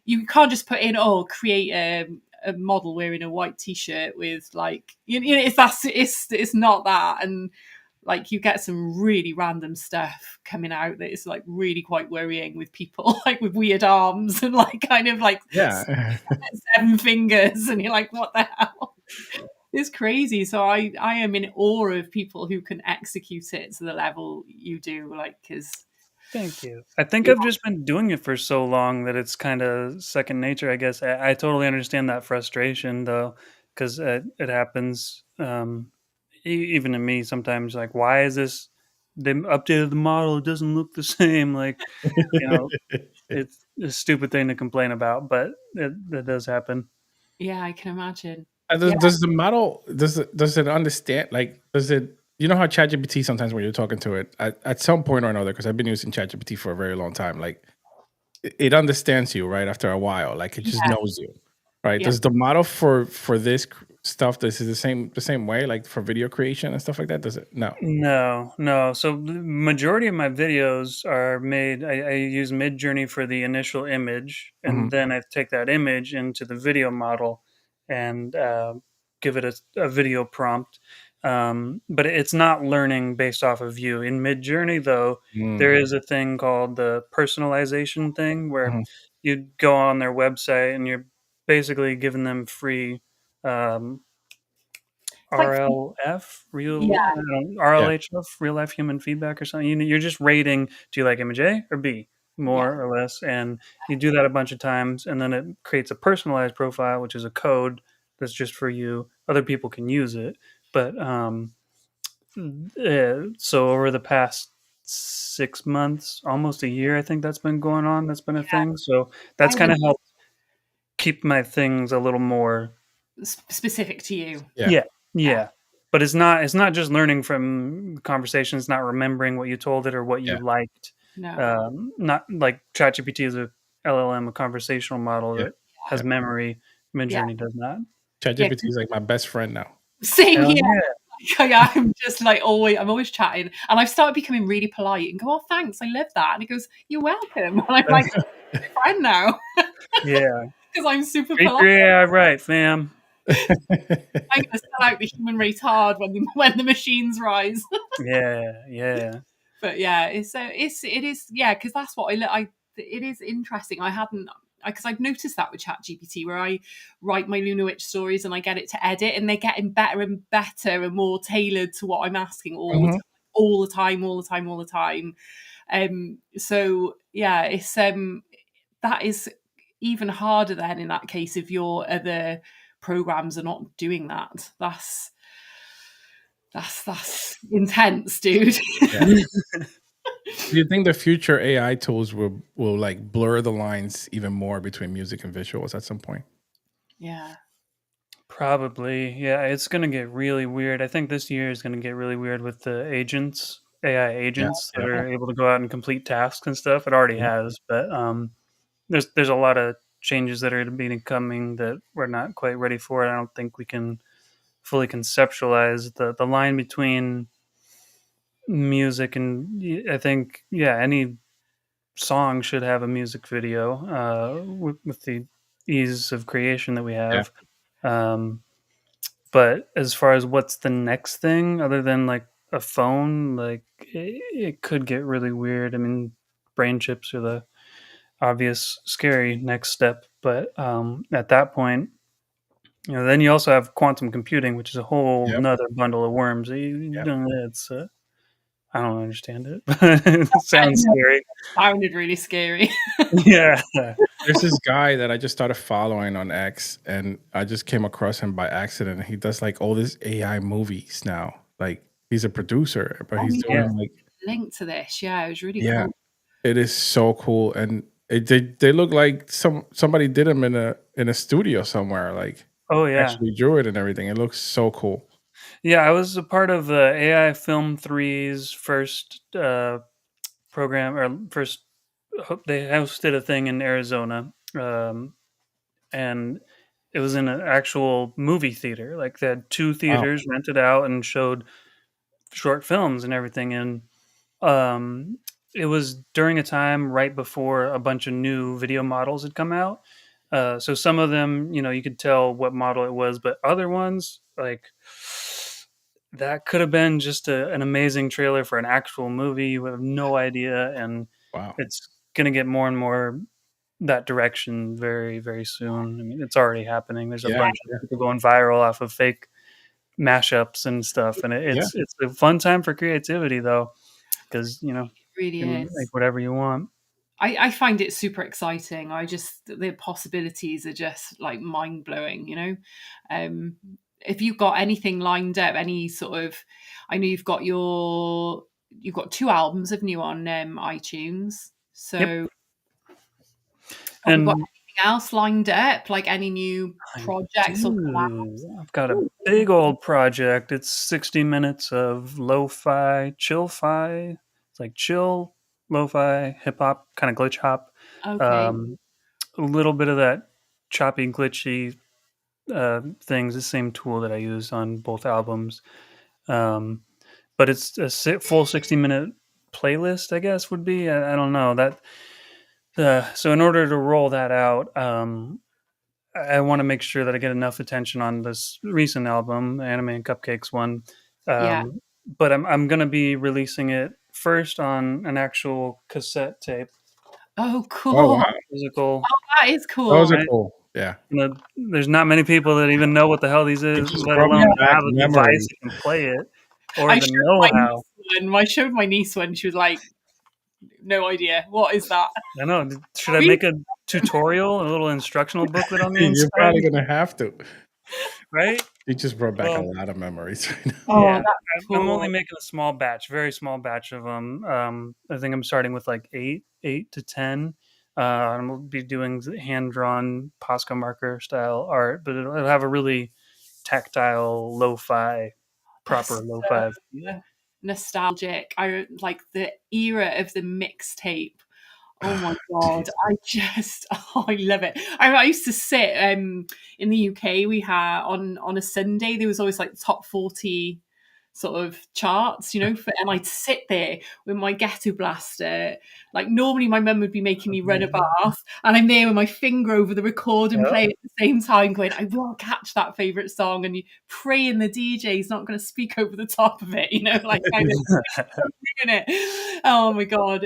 you can't just put in, create a model wearing a white t-shirt with like it's not that. And like you get some really random stuff coming out that is like really quite worrying, with people like with weird arms and like kind of like
Yeah.
7 fingers, and you're like, what the hell? It's crazy. So I am in awe of people who can execute it to the level you do, like, because
thank you. I think
yeah,
I've just been doing it for so long that it's kind of second nature, I guess. I totally understand that frustration though, because it happens even to me sometimes. Like, why is this? They updated the model; it doesn't look the same. Like, you know, it's a stupid thing to complain about, but it does happen.
yeah, I can imagine.
Does,
Yeah,
does the model does it understand, like, does it, you know how ChatGPT sometimes when you're talking to it at some point or another, because I've been using ChatGPT for a very long time, like it understands you right after a while, like it just
yeah,
knows you, right?
yeah.
Does the model for this stuff, this is the same way, like for video creation and stuff like that? Does it? No.
No, no. So the majority of my videos are made. I use Midjourney for the initial image,
Hmm.
and then I take that image into the video model and give it a video prompt. But it's not learning based off of you. In Midjourney, though, there
Mm.
is a thing called the personalization thing, where
Mhm.
you go on their website and you're basically giving them free. Um,
It's like, yeah,
Yeah.
RLHF, real life human feedback or something. You're just rating, do you like image A or B,
yeah,
more or less, and you do that a bunch of times, and then it creates a personalized profile, which is a code that's just for you. Other people can use it, but so over the past 6 months, almost a year, I think that's been going on. That's been a
yeah.
thing. So
I
that's kind
would
of helped keep my things a little more.
specific to you.
Yeah.
Yeah, yeah. But it's not just learning from conversations, not remembering what you told it or what you
Yeah.
liked.
No,
Not like ChatGPT is a LLM, a conversational model
Yeah.
that has
Yeah.
memory.
yeah,
Midjourney does not.
yeah.
ChatGPT is like my best friend now.
Same
Hell
here.
yeah.
I'm just like I'm always chatting, and I've started becoming really polite and go, "Oh, thanks, I love that." And he goes, "You're welcome." And I'm like, "My friend now,"
Yeah.
because I'm super
Treat
polite.
your AI right, fam.
I'm going to sell out the human race hard when the machines rise.
Yeah, yeah.
But yeah, it is, yeah, because that's what it is interesting. I hadn't, because I've noticed that with ChatGPT, where I write my Luna Witch stories and I get it to edit, and they're getting better and better and more tailored to what I'm asking
Mhm.
all the time, all the time, all the time. So yeah, it's that is even harder then in that case if your other programs are not doing that. That's intense, dude.
Yeah. Do you think the future AI tools will like blur the lines even more between music and visuals at some point?
Yeah.
Probably. Yeah, it's going to get really weird. I think this year is going to get really weird with the agents, AI
Yeah.
agents that
Yeah.
are able to go out and complete tasks and stuff. It already
Yeah.
has, but there's a lot of changes that are being coming that we're not quite ready for. I don't think we can fully conceptualize the line between music and I think any song should have a music video with the ease of creation that we
Yeah.
have. Um, But as far as what's the next thing other than, like, a phone, like, it could get really weird. I mean, brain chips are the obvious scary next step, but, at that point, then you also have quantum computing, which is a whole
Yep.
'nother bundle of worms. You
Yep.
don't it's, I don't understand it, but it
I
sounds
know,
scary.
it sounded really scary.
Yeah.
There's this guy that I just started following on X, and I just came across him by accident. He does like all these AI movies now. Like he's a producer, but
Oh
he's
yeah,
Yeah.
doing like
link to this. Yeah, it was really
Yeah,
cool.
it is so cool, and they look like somebody did them in a studio somewhere, like
Oh yeah,
actually drew it and everything. It looks so cool.
yeah. I was a part of the AI Film Three's first program, or first they hosted a thing in Arizona, and it was in an actual movie theater. Like they had two
Wow.
theaters rented out and showed short films and everything. And um, it was during a time right before a bunch of new video models had come out. So some of them, you could tell what model it was, but other ones, like that could have been just an amazing trailer for an actual movie. You have no idea, and
Wow.
it's gonna get more and more that direction very, very soon. I mean, it's already happening. There's a
Yeah,
bunch of people going viral off of fake mashups and stuff, and
yeah.
it's a fun time for creativity though, because
It really
you can make
is.
whatever you want.
I find it super exciting. The possibilities are just like mind blowing, If you've got anything lined up, any sort of, I know you've got two albums, haven't you, on iTunes?
Yep.
So have you got
And
anything else lined up? Like any new
I
projects or collabs?
do. I've got a big old project. It's 60 minutes of lo-fi, chill-fi. It's like chill, lo-fi, hip-hop, kind of glitch hop.
Okay.
Um, a little bit of that choppy, glitchy things, the same tool that I use on both albums. Um, but it's a full 60-minute playlist, I guess, would be. I don't know. So in order to roll that out, I want to make sure that I get enough attention on this recent album, the Anime and Cupcakes one.
Yeah.
But I'm going to be releasing it first on an actual cassette tape,
Oh,
Oh
cool.
wow,
physical.
That is
those
cool.
are
Right?
cool. Yeah,
There's not many people that even know what the hell these
it
is,
just
let
brought
alone
back
have a device
memories.
that can play it or
I
the
showed my
know-how.
niece one. I showed my niece one. She was like, no idea. What is that?
I know. Should I make a tutorial, a little instructional booklet on the
You're
inside?
probably gonna have to.
Right?
You just brought back a
Well,
lot of memories right now.
Oh,
yeah.
that's
I'm only
cool.
making a small batch, very small batch of them. I think I'm starting with like eight to 10. I'm gonna be doing hand drawn Posca marker style art, but it'll have a really tactile, lo-fi, proper
That's
lo-fi feel.
nostalgic. I like the era of the mixtape. Oh my god, I just I love it. I used to sit in the UK. We had on a Sunday there was always like top 40 sort of charts, and I'd sit there with my ghetto blaster. Like normally my mum would be making me run a bath, and I'm there with my finger over the record and
Yep.
play at the same time, going, I will catch that favourite song, and you praying the DJ's not going to speak over the top of it, like kind of doing it. Oh my god,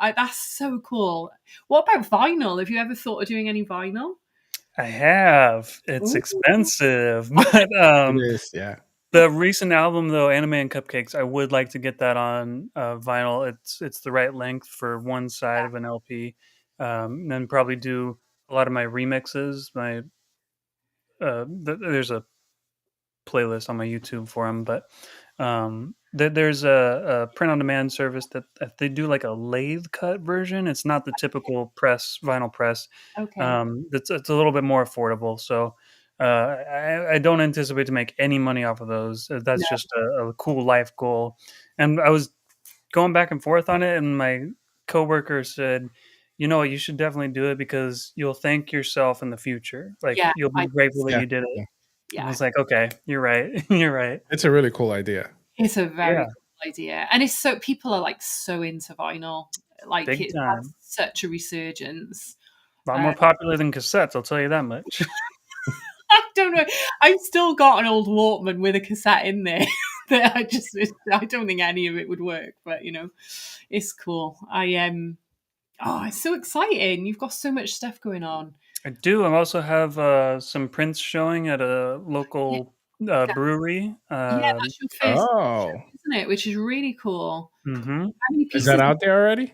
that's so cool. What about vinyl? Have you ever thought of doing any vinyl?
I have. It's
Ooh.
expensive, but
It is, yeah.
the recent album though, Anime and Cupcakes, I would like to get that on vinyl. It's the right length for one side of an LP. And then probably do a lot of my remixes. There's a playlist on my YouTube for them, but there's a print on demand service that they do like a lathe cut version. It's not the typical vinyl press.
Okay.
It's a little bit more affordable. So I don't anticipate to make any money off of those. That's
No.
just a cool life goal. And I was going back and forth on it, and my coworker said, "You know what? You should definitely do it because you'll thank yourself in the future. Like
Yeah,
you'll
I
be grateful that
Yeah,
you did it."
yeah.
I
yeah.
was like, "Okay, you're right. You're right."
It's a really cool idea.
It's a very
Yeah,
cool idea. And it's so people are like so into vinyl. Like
big
it has
time.
such a resurgence.
A lot
Uh,
more popular than cassettes, I'll tell you that much.
I don't know. I've still got an old Walkman with a cassette in there that I don't think any of it would work, but it's cool. It's so exciting. You've got so much stuff going on.
I do. I also have some prints showing at a
Yeah,
local
that-
brewery.
yeah, that's your first show,
Oh,
isn't it? Which is really cool.
Mhm.
How many
is that
pieces?
out there already?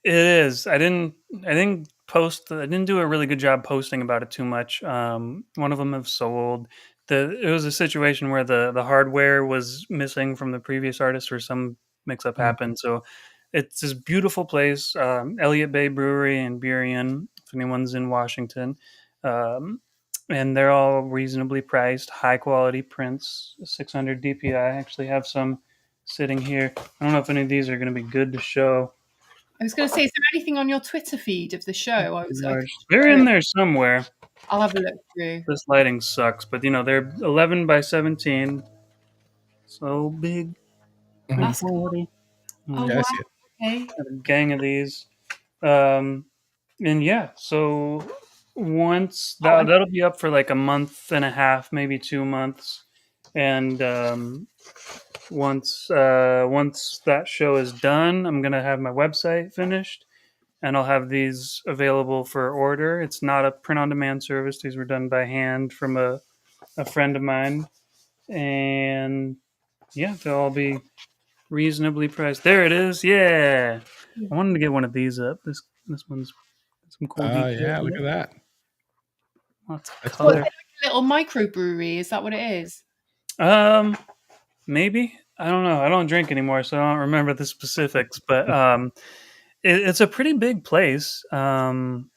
It is. I didn't post. I didn't do a really good job posting about it too much. One of them have sold. It was a situation where the hardware was missing from the previous artist for some mix-up happen. So it's this beautiful place, Elliott Bay Brewery in Burien, if anyone's in Washington. And they're all reasonably priced, high-quality prints, 600 DPI. I actually have some sitting here. I don't know if any of these are going to be good to show.
I was going to say, is there anything on your Twitter feed of the show?
They're in there somewhere.
I'll have a look through.
This lighting sucks, but they're 11 by 17. So big.
That's cool. Oh,
Yeah, I
wow.
see it.
Okay.
A gang of these. And yeah, so once that'll be up for like a month and a half, maybe 2 months. And once that show is done, I'm gonna have my website finished, and I'll have these available for order. It's not a print-on-demand service. These were done by hand from a friend of mine, and yeah, they'll all be reasonably priced. There it is. Yeah, I wanted to get one of these up. This one's some cool details.
Yeah, look at that.
Lots of
That's
color.
Well, like a little microbrewery, is that what it is?
Maybe. I don't know. I don't drink anymore, so I don't remember the specifics. But it's a pretty big place. And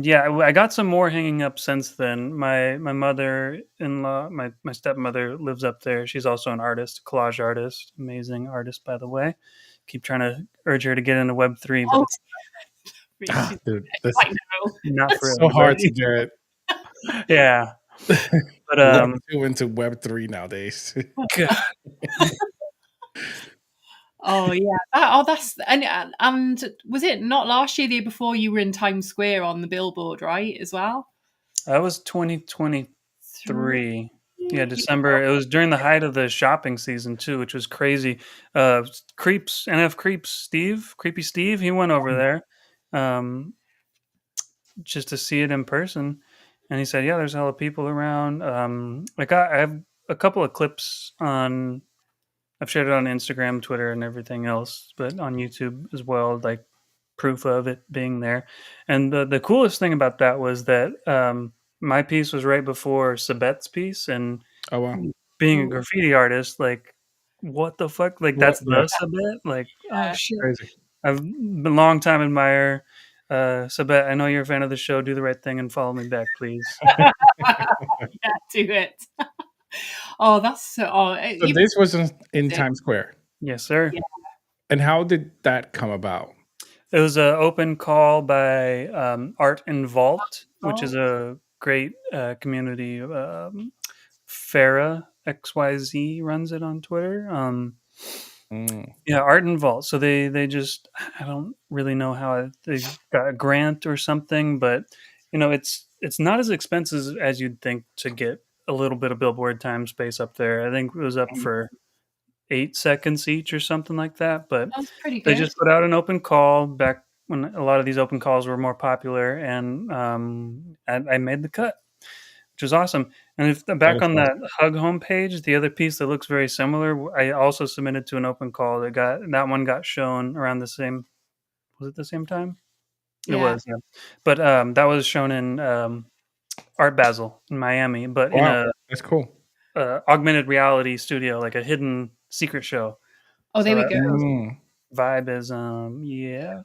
yeah, I got some more hanging up since then. My mother-in-law, my stepmother lives up there. She's also an artist, collage artist, amazing artist, by the way. Keep trying to urge her to get into Web3, but it's
Dude, that's
I know.
not for
so hard to
everybody.
do it.
Yeah, but
Web 2 into Web 3 nowadays.
God.
Oh yeah. That's and was it not last year, the year before, you were in Times Square on the billboard, right? As well.
That was 2023. Yeah, December. It was during the height of the shopping season too, which was crazy. Creeps, NF Creeps, Creepy Steve, he went over there, just to see it in person, and he said, "Yeah, there's a lot of people around." I have a couple of clips on. I've shared it on Instagram, Twitter, and everything else, but on YouTube as well, like proof of it being there. And the coolest thing about that was that my piece was right before Sabet's piece, and
Oh wow.
being a graffiti artist, like, what the fuck? Like, that's
Yeah.
the Sabet? Like, oh shit.
Crazy.
I've been a long time admirer. Sabet, I know you're a fan of the show. Do the right thing and follow me back, please.
Yeah, do it. Oh, that's so.
So this was in Times Square.
Yes, sir.
Yeah.
And how did that come about?
It was an open call by Art and Vault, which is a great community. Farah XYZ runs it on Twitter. Yeah, Art and Vault. So they just, I don't really know how they got a grant or something, but it's not as expensive as you'd think to get a little bit of billboard time space up there. I think it was up for 8 seconds each or something like that. But
That's pretty
they
good.
just put out an open call back when a lot of these open calls were more popular, and I made the cut, which was awesome. And if back on that Hug homepage, the other piece that looks very similar, I also submitted to an open call that one got shown around the same. Was it the same time? It was, yeah. But that was shown in Art Basel in Miami, but in
That's cool.
Augmented reality studio, like a hidden secret show.
Oh, there we go.
Vibe is yeah.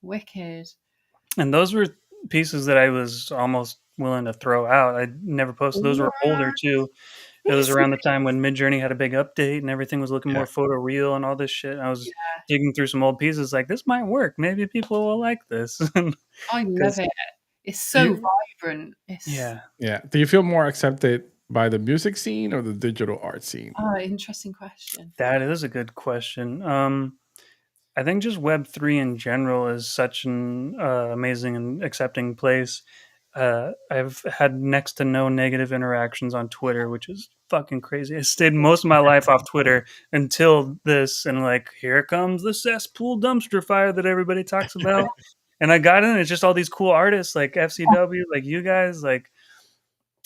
Wicked.
And those were pieces that I was almost willing to throw out. I never posted. Those were older too. It was around the time when Midjourney had a big update and everything was looking more photoreal and all this shit. And I was digging through some old pieces like, this might work. Maybe people will like this.
I love it. It's so vibrant.
Yeah. Do you feel more accepted by the music scene or the digital art scene?
Oh, interesting question.
That is a good question. I think just Web3 in general is such an amazing and accepting place. I've had next to no negative interactions on Twitter, which is fucking crazy. I stayed most of my life off Twitter until this, and like, here comes the cesspool dumpster fire that everybody talks about. And I got in, it's just all these cool artists like FCW, like you guys, like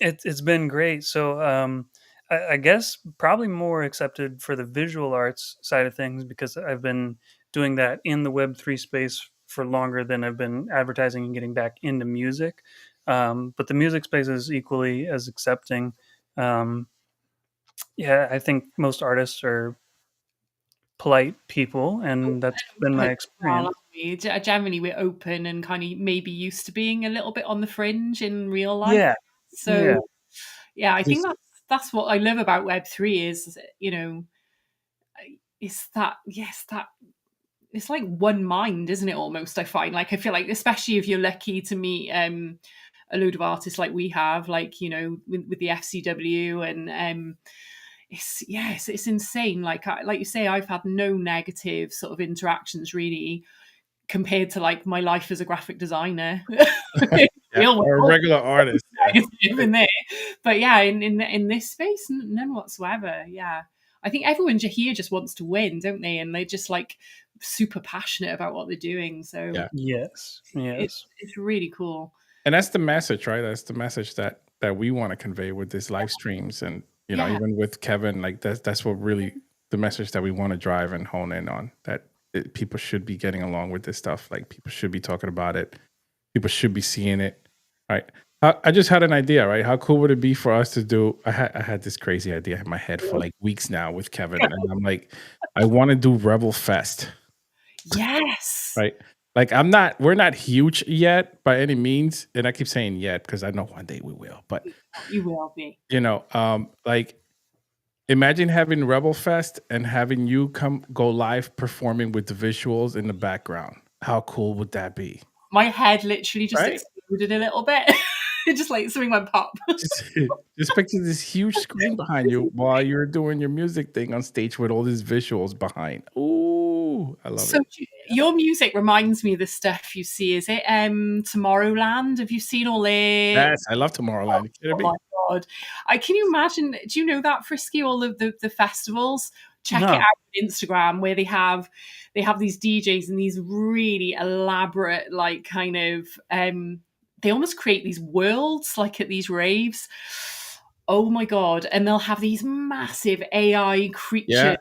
it's been great. So I guess probably more accepted for the visual arts side of things, because I've been doing that in the Web3 space for longer than I've been advertising and getting back into music. But the music space is equally as accepting. I think most artists are polite people, and that's been my experience.
Generally, we're open and kind of maybe used to being a little bit on the fringe in real life.
Yeah.
So, yeah, I think
Just-
that's what I love about Web3 is, is that, yes, that it's like one mind, isn't it? Almost, I find, like, I feel like, especially if you're lucky to meet a load of artists like we have, like, with the FCW, and it's insane. Like you say, I've had no negative sort of interactions really compared to like my life as a graphic designer.
or a regular artist.
Even there, but yeah, in this space, none whatsoever. Yeah, I think everyone here just wants to win, don't they? And they're just like super passionate about what they're doing. So
Yes.
it's really cool.
And that's the message, right? That's the message that we want to convey with these live streams, and even with Kevin, like that's what really the message that we want to drive and hone in on. That people should be getting along with this stuff. Like, people should be talking about it. People should be seeing it, right? I just had an idea, right? How cool would it be for us to do? I had this crazy idea in my head for like weeks now with Kevin, and I'm like, I want to do Rebel Fest.
Yes.
Right. Like, we're not huge yet by any means. And I keep saying yet because I know one day we will, but
you will be.
Like, imagine having Rebel Fest and having you go live performing with the visuals in the background. How cool would that be?
My head literally just exploded a little bit. It just like something went pop.
Just picture this huge screen behind you while you're doing your music thing on stage with all these visuals behind. Ooh, I love it.
Your music reminds me of the stuff you see. Is it Tomorrowland? Have you seen all it?
Yes, I love Tomorrowland.
Oh my God. Can you imagine? Do you know that, Frisky? All of the festivals? Check it out on Instagram, where they have these DJs and these really elaborate, like, kind of they almost create these worlds like at these raves. Oh my God. And they'll have these massive AI creatures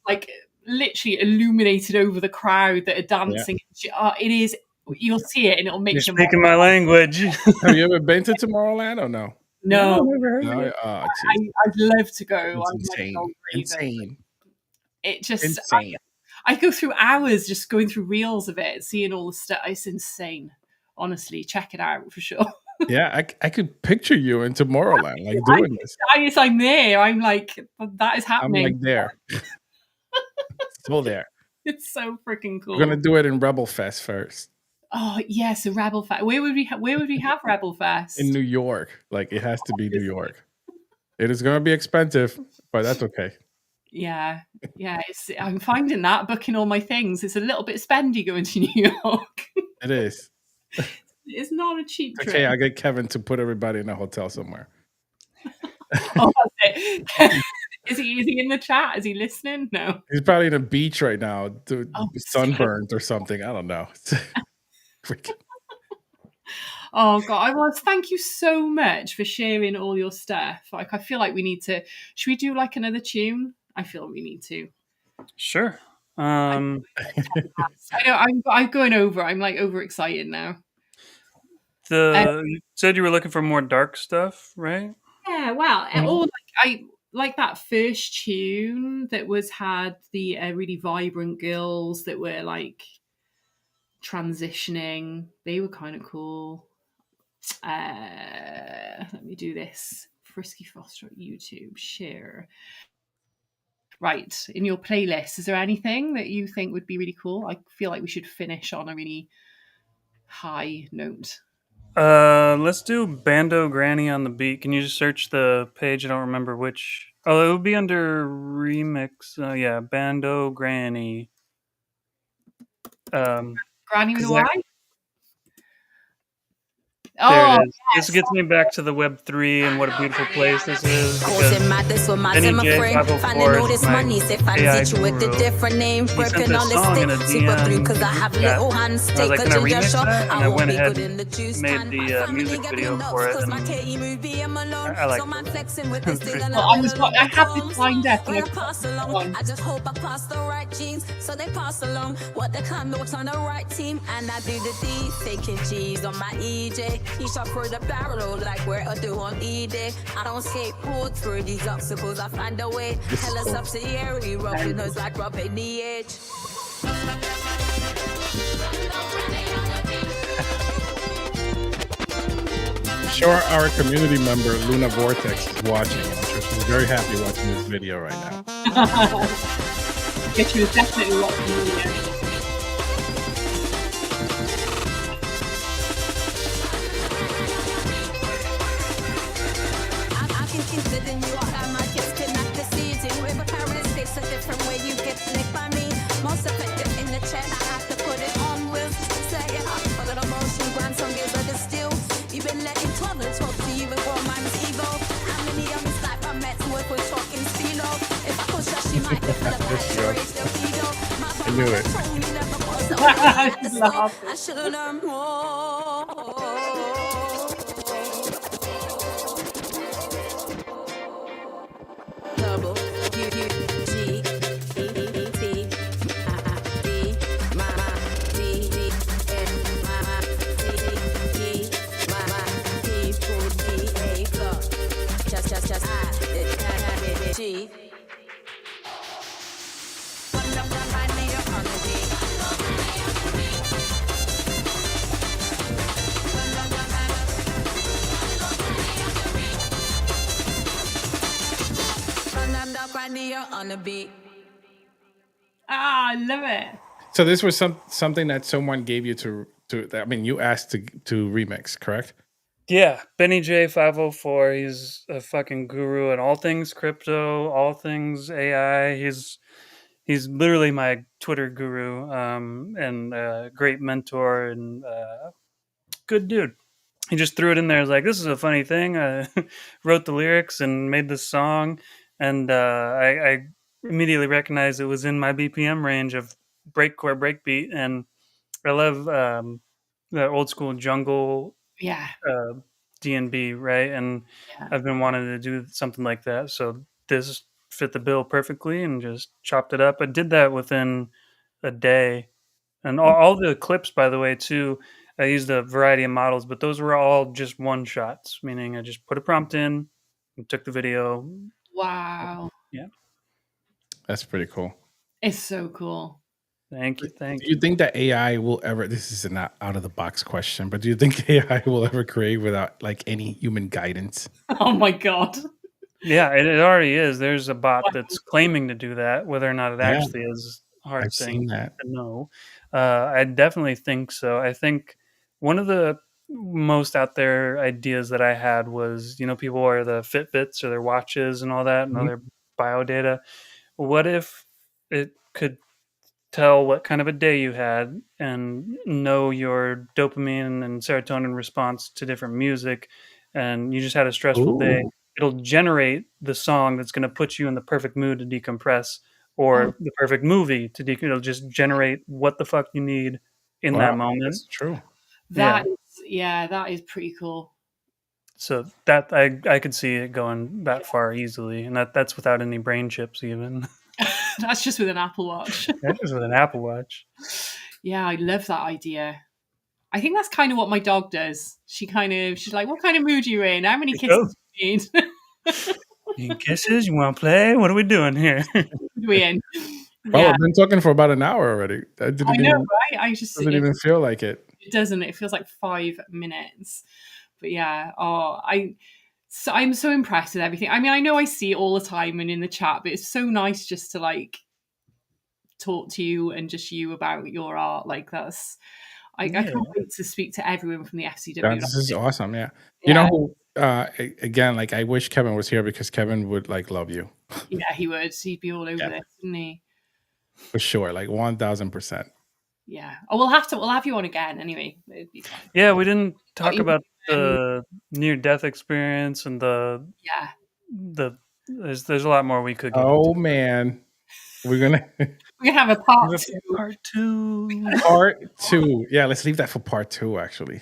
like literally illuminated over the crowd that are dancing. It is, you'll see it and it'll make you
speaking my language.
Have you ever been to Tomorrowland or no?
No,
I've never heard of it.
I'd love to go.
It's insane.
It just
insane.
I go through hours just going through reels of it, seeing all the stuff. It's insane. Honestly, check it out for sure.
Yeah, I could picture you in Tomorrowland, like doing this.
I'm there. I'm like, that is happening.
I'm like there. Still there.
It's so freaking cool.
We're gonna do it in Rebel Fest first.
Oh yes, a Rebel Fest. Where would we have Rebel Fest?
In New York. Like, it has to be New York. It is gonna be expensive, but that's okay.
Yeah. I'm finding that booking all my things. It's a little bit spendy going to New York.
It is.
It's not a cheap trip.
Okay, I'll get Kevin to put everybody in a hotel somewhere.
Oh, that's it. Is he in the chat? Is he listening? No.
He's probably in a beach right now, sunburned or something. I don't know.
Oh God! Well, thank you so much for sharing all your stuff. Like, I feel like we need to. Should we do like another tune? I feel we need to.
Sure.
I'm going over. I'm like overexcited now.
You said you were looking for more dark stuff, right?
Yeah. Well, or I like that first tune that had the really vibrant girls that were like transitioning. They were kind of cool. Let me do this. Frisky Foster at YouTube. Share. Right. In your playlist, is there anything that you think would be really cool? I feel like we should finish on a really high note.
Let's do Bando Granny on the Beat. Can you just search the page? I don't remember which. Oh, it would be under remix. Yeah, Bando Granny.
Granny with a Y?
There it is. Yes. This gets me back to the Web3 and what a beautiful place this is. Benny J 504 is my AI guru. He sent this song in a DM chat. I was like, can I remix that? And I went ahead and made the music video for it. And I like it.
Well, I have this lined up.
I just hope I pass the right genes, so they pass along what they can, but on the right team. And I do the D, taking G's on my EJ. T-shirt for the barrel, like where I do on E-Day. I don't skateboard through these obstacles, I find a way.
This is
Hella
cool.
subsidiary, rubbing us like rubbing the edge.
Sure, our community member Luna Vortex is watching. I'm sure she's very happy watching this video right now.
Yeah, she was definitely watching the video.
I can keep it in you, I got my kids cannot deceive you. Every parent takes a different way, you get licked by me. Most effective in the chat, I have to put it on with. Say it up, a little motion, grandson gives her the still. Even letting toddlers talk to even grown minds evil. How many of this life I met to it with talking stilo? If I push her, she might get the raise the ego. My
I knew it.
told me never was the
She's laughing.
I should've learned more. Double U U G E E T D my D D F my D D my D for D A club. Just I G. On the beat.
Ah, I love it.
So this was something that someone gave you to. I mean, you asked to remix, correct?
Yeah, Benny J504. He's a fucking guru in all things crypto, all things AI. He's literally my Twitter guru, and a great mentor and good dude. He just threw it in there. I was like, this is a funny thing. I wrote the lyrics and made this song, and I immediately recognized it was in my BPM range of breakcore breakbeat, and I love the old school jungle
Yeah.
D&B, right? And
Yeah.
I've been wanting to do something like that, so this fit the bill perfectly, and just chopped it up. I did that within a day, and all the clips, by the way, too. I used a variety of models, but those were all just one shots, meaning I just put a prompt in and took the video.
Wow.
Yeah.
That's pretty cool.
It's so cool.
Thank you.
Do you think that AI will ever? This is an out of the box question, but do you think AI will ever create without like any human guidance?
Oh my god.
Yeah, it already is. There's a bot that's claiming to do that. Whether or not it
Yeah.
actually is, a hard
I've
thing
seen that.
to know. I definitely think so. I think one of the most out there ideas that I had was, people wear the Fitbits or their watches and all that, and all their bio data. What if it could tell what kind of a day you had and know your dopamine and serotonin response to different music, and you just had a stressful day?
Ooh.
It'll generate the song that's going to put you in the perfect mood to decompress, or the perfect movie to it'll just generate what the fuck you need in that moment.
That's true.
That is pretty cool.
So that I could see it going that far easily, and that's without any brain chips even.
That's just with an Apple Watch.
That is with an Apple Watch.
Yeah, I love that idea. I think that's kind of what my dog does. She's like, what kind of mood are you in? How many kisses do you need?
You kisses? You want to play? What are we doing here?
We in?
Oh,
Yeah,
I've been talking for about an hour already.
I know, right? I just
Doesn't even feel like it.
It doesn't. It feels like 5 minutes. But yeah, I'm so impressed with everything. I mean, I know I see it all the time and in the chat, but it's so nice just to like talk to you and just you about your art. Like I can't wait to speak to everyone from the FCW.
This is awesome. Yeah. You know who? Again, like I wish Kevin was here because Kevin would like love you
Yeah, he would. He'd be all over this, wouldn't he?
for sure. Like 1000%.
Yeah. Oh, we'll have you on again anyway. It'd be fun.
Yeah, we didn't talk about the near-death experience and there's a lot more we could get
Oh
into.
man, we're gonna
have a part two.
Part
2. Yeah, let's leave that for part 2. Actually,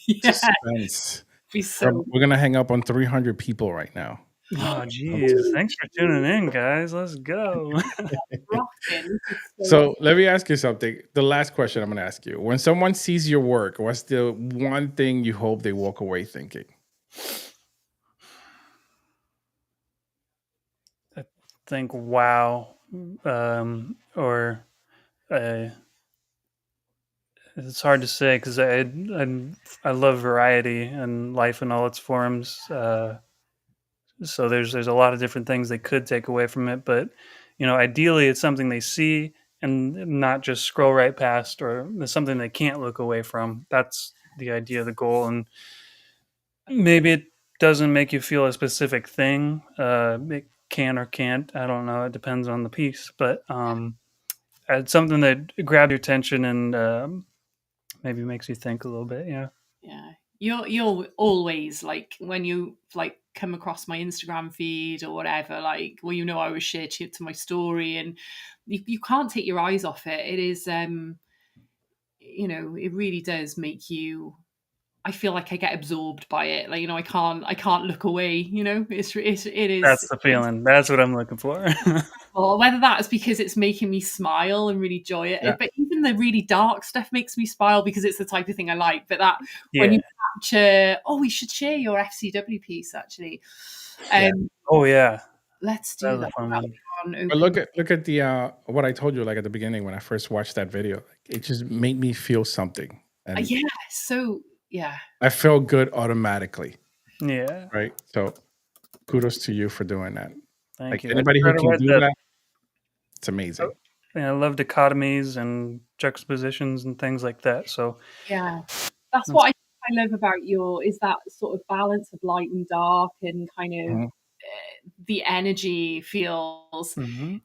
Yeah.
suspense.
Be so.
We're gonna hang up on 300 people right now.
Oh, geez. Thanks for tuning in, guys. Let's go.
Rocking. This is
So let me ask you something. The last question I'm going to ask you: when someone sees your work, what's the one thing you hope they walk away thinking?
I think wow, or it's hard to say because I love variety and life in all its forms. So there's a lot of different things they could take away from it, but ideally it's something they see and not just scroll right past, or it's something they can't look away from. That's the idea, the goal, and maybe it doesn't make you feel a specific thing. It can or can't. I don't know. It depends on the piece, but it's something that grabs your attention and maybe makes you think a little bit. Yeah.
Yeah. You'll always, like, when you like come across my Instagram feed or whatever, like, well, I always share to my story, and you can't take your eyes off it. It is it really does make you. I feel like I get absorbed by it. Like, I can't look away. It
That's
is.
the feeling. That's what I'm looking for.
Or whether that's because it's making me smile and really enjoy it.
Yeah.
But even the really dark stuff makes me smile because it's the type of thing I like. But that when
Yeah.
you capture, we should share your FCW piece actually.
Oh yeah.
Let's
That
do
was a
that.
fun
That'll
one.
be on
But
open.
look at the what I told you, like at the beginning when I first watched that video. Like, it just made me feel something, and
Yeah. So yeah.
I felt good automatically.
Yeah.
Right. So kudos to you for doing that.
Thank
Like
you. I
anybody
try
who
to
can
write
do
that.
that, it's amazing.
I love dichotomies and juxtapositions and things like that. So
Yeah. That's
that's,
what I love about is that sort of balance of light and dark, and kind of
Mhm.
the energy feels,
mhm.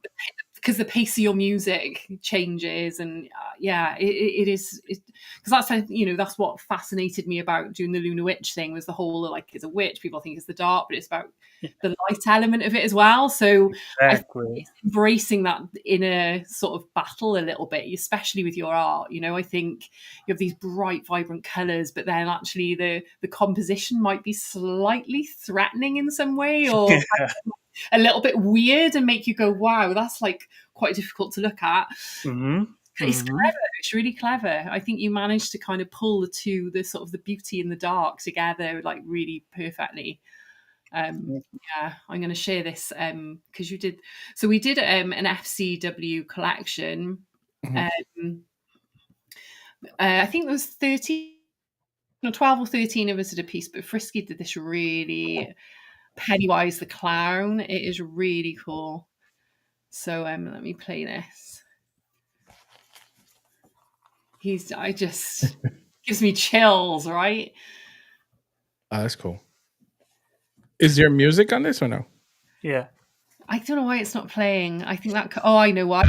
because the pace of your music changes, and it is, because that's what fascinated me about doing the Lunar Witch thing, was the whole, like, it's a witch, people think it's the dark, but it's about
Yeah,
the light element of it as well. So I think
exactly.
it's embracing that inner sort of battle a little bit, especially with your art. I think you have these bright, vibrant colors, but then actually the composition might be slightly threatening in some way, or
Yeah.
a little bit weird, and make you go, wow, that's like quite difficult to look at.
Mm-hmm.
It's
Mm-hmm.
clever. It's really clever. I think you managed to kind of pull the sort of the beauty and the dark together, like, really perfectly. Yeah, I'm going to share this because you did. So we did an FCW collection.
Mhm.
I think there was 13 or 12 or 13 of us at a piece, but Frisky did this really Pennywise the Clown. It is really cool. So let me play this. Gives me chills, right?
Oh, that's cool. Is there music on this or no?
Yeah.
I don't know why it's not playing. I think that. I know why.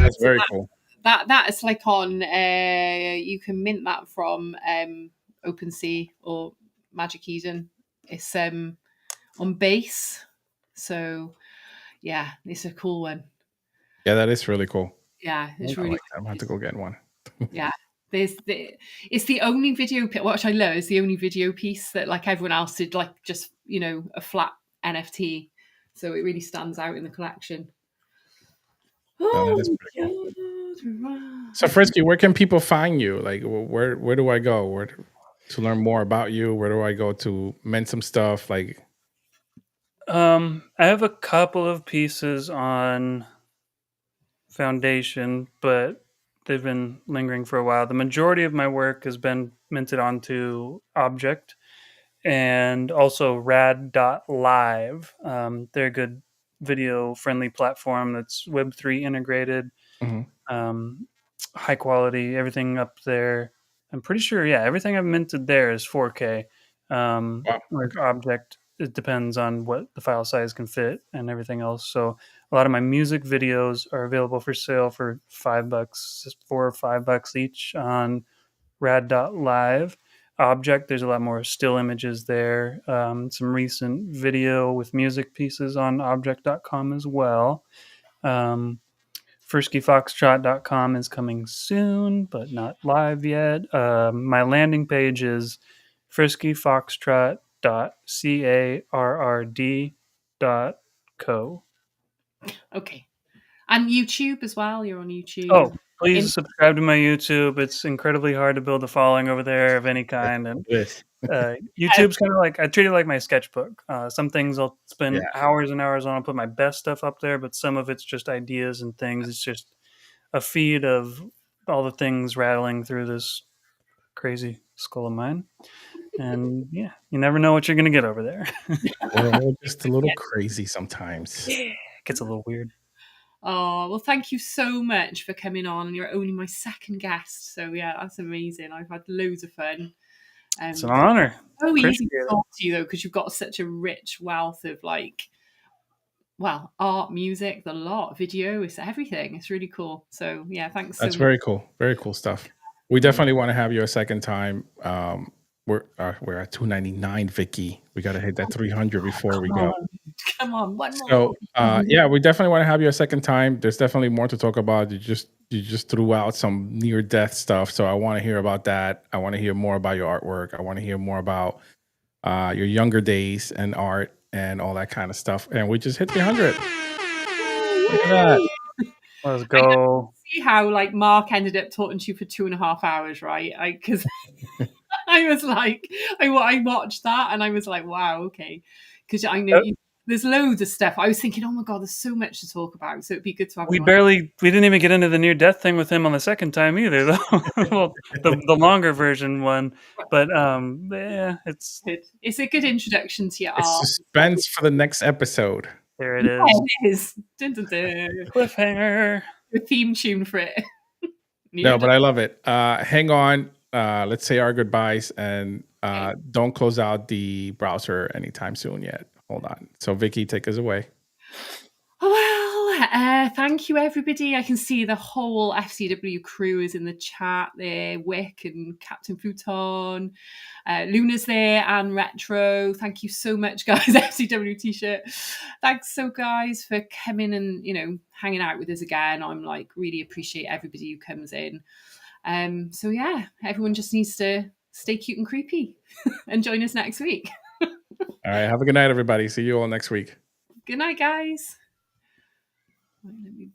That's very cool.
That is like on. You can mint that from OpenSea or Magic Eden. It's on base. So yeah, it's a cool one.
Yeah, that is really cool.
Yeah, it's
I
really
like that. I'm gonna have to go get one.
yeah. It's the only video which I love, is the only video piece that, like, everyone else did, like, just a flat NFT. So it really stands out in the collection.
No, that is pretty cool. So Frisky, where can people find you? Like, where do I go? To learn more about you? Where do I go to mint some stuff? Like,
I have a couple of pieces on Foundation, but they've been lingering for a while. The majority of my work has been minted onto Object. and also rad.live. They're a good video friendly platform that's Web3 integrated,
Mhm.
high quality, everything up there. I'm pretty sure, yeah, everything I've minted there is 4K.
Wow.
Like object, it depends on what the file size can fit and everything else. So a lot of my music videos are available for sale for $5, $4 or $5 each on rad.live. Object, there's a lot more still images there. Some recent video with music pieces on object.com as well. FriskyFoxtrot.com is coming soon, but not live yet. My landing page is friskyfoxtrot.carrd.co.
Okay. And YouTube as well. You're on YouTube.
Oh,
In-
please subscribe to my YouTube. It's incredibly hard to build a following over there of any kind, and
Yes.
YouTube's kind of like I treat it like my sketchbook. Some things I'll spend
Yeah.
hours and hours on. I'll put my best stuff up there, but some of it's just ideas and things. It's just a feed of all the things rattling through this crazy skull of mine. And yeah, you never know what you're gonna get over there.
We're all just a little crazy sometimes.
It gets a little weird.
Oh, well, thank you so much for coming on. You're only my second guest. So, yeah, that's amazing. I've had loads of fun.
It's an honor.
So easy
Appreciate
to
it.
talk to you, though, because you've got such a rich wealth of, like, well, art, music, the lot, video, it's everything. It's really cool. So, yeah, thanks so
That's
much.
very cool. Very cool stuff. We definitely want to have you a second time. We're at 299, Vicky. We got to hit that 300 before we go.
Come on, one more.
So yeah, we definitely want to have you a second time. There's definitely more to talk about. You just threw out some near death stuff, so I want to hear about that. I want to hear more about your artwork. I want to hear more about your younger days and art and all that kind of stuff. And we just hit 300. Look at that.
Let's go.
See how, like, Mark ended up talking to you for 2.5 hours, right? Because I was like, I watched that and I was like, wow, okay. Because I know there's loads of stuff. I was thinking, oh my God, there's so much to talk about. So it'd be good to have
We
you on.
didn't even get into the near death thing with him on the second time either, though. Well, the longer version one, but yeah, it's
a good introduction to your
It's
art.
suspense for the next episode.
there. It
Yeah,
is.
it is. Dun, dun, dun.
Cliffhanger.
The theme tune for it.
No, but I love it. Hang on. Let's say our goodbyes and don't close out the browser anytime soon yet. Hold on. So Vicky, take us away.
Well, thank you, everybody. I can see the whole FCW crew is in the chat there. Wick and Captain Futon. Luna's there and Retro. Thank you so much, guys. FCW t-shirt. Thanks so, guys, for coming and, hanging out with us again. I'm like, really appreciate everybody who comes in. So yeah, everyone just needs to stay cute and creepy and join us next week.
All right. Have a good night, everybody. See you all next week.
Good night, guys. Let me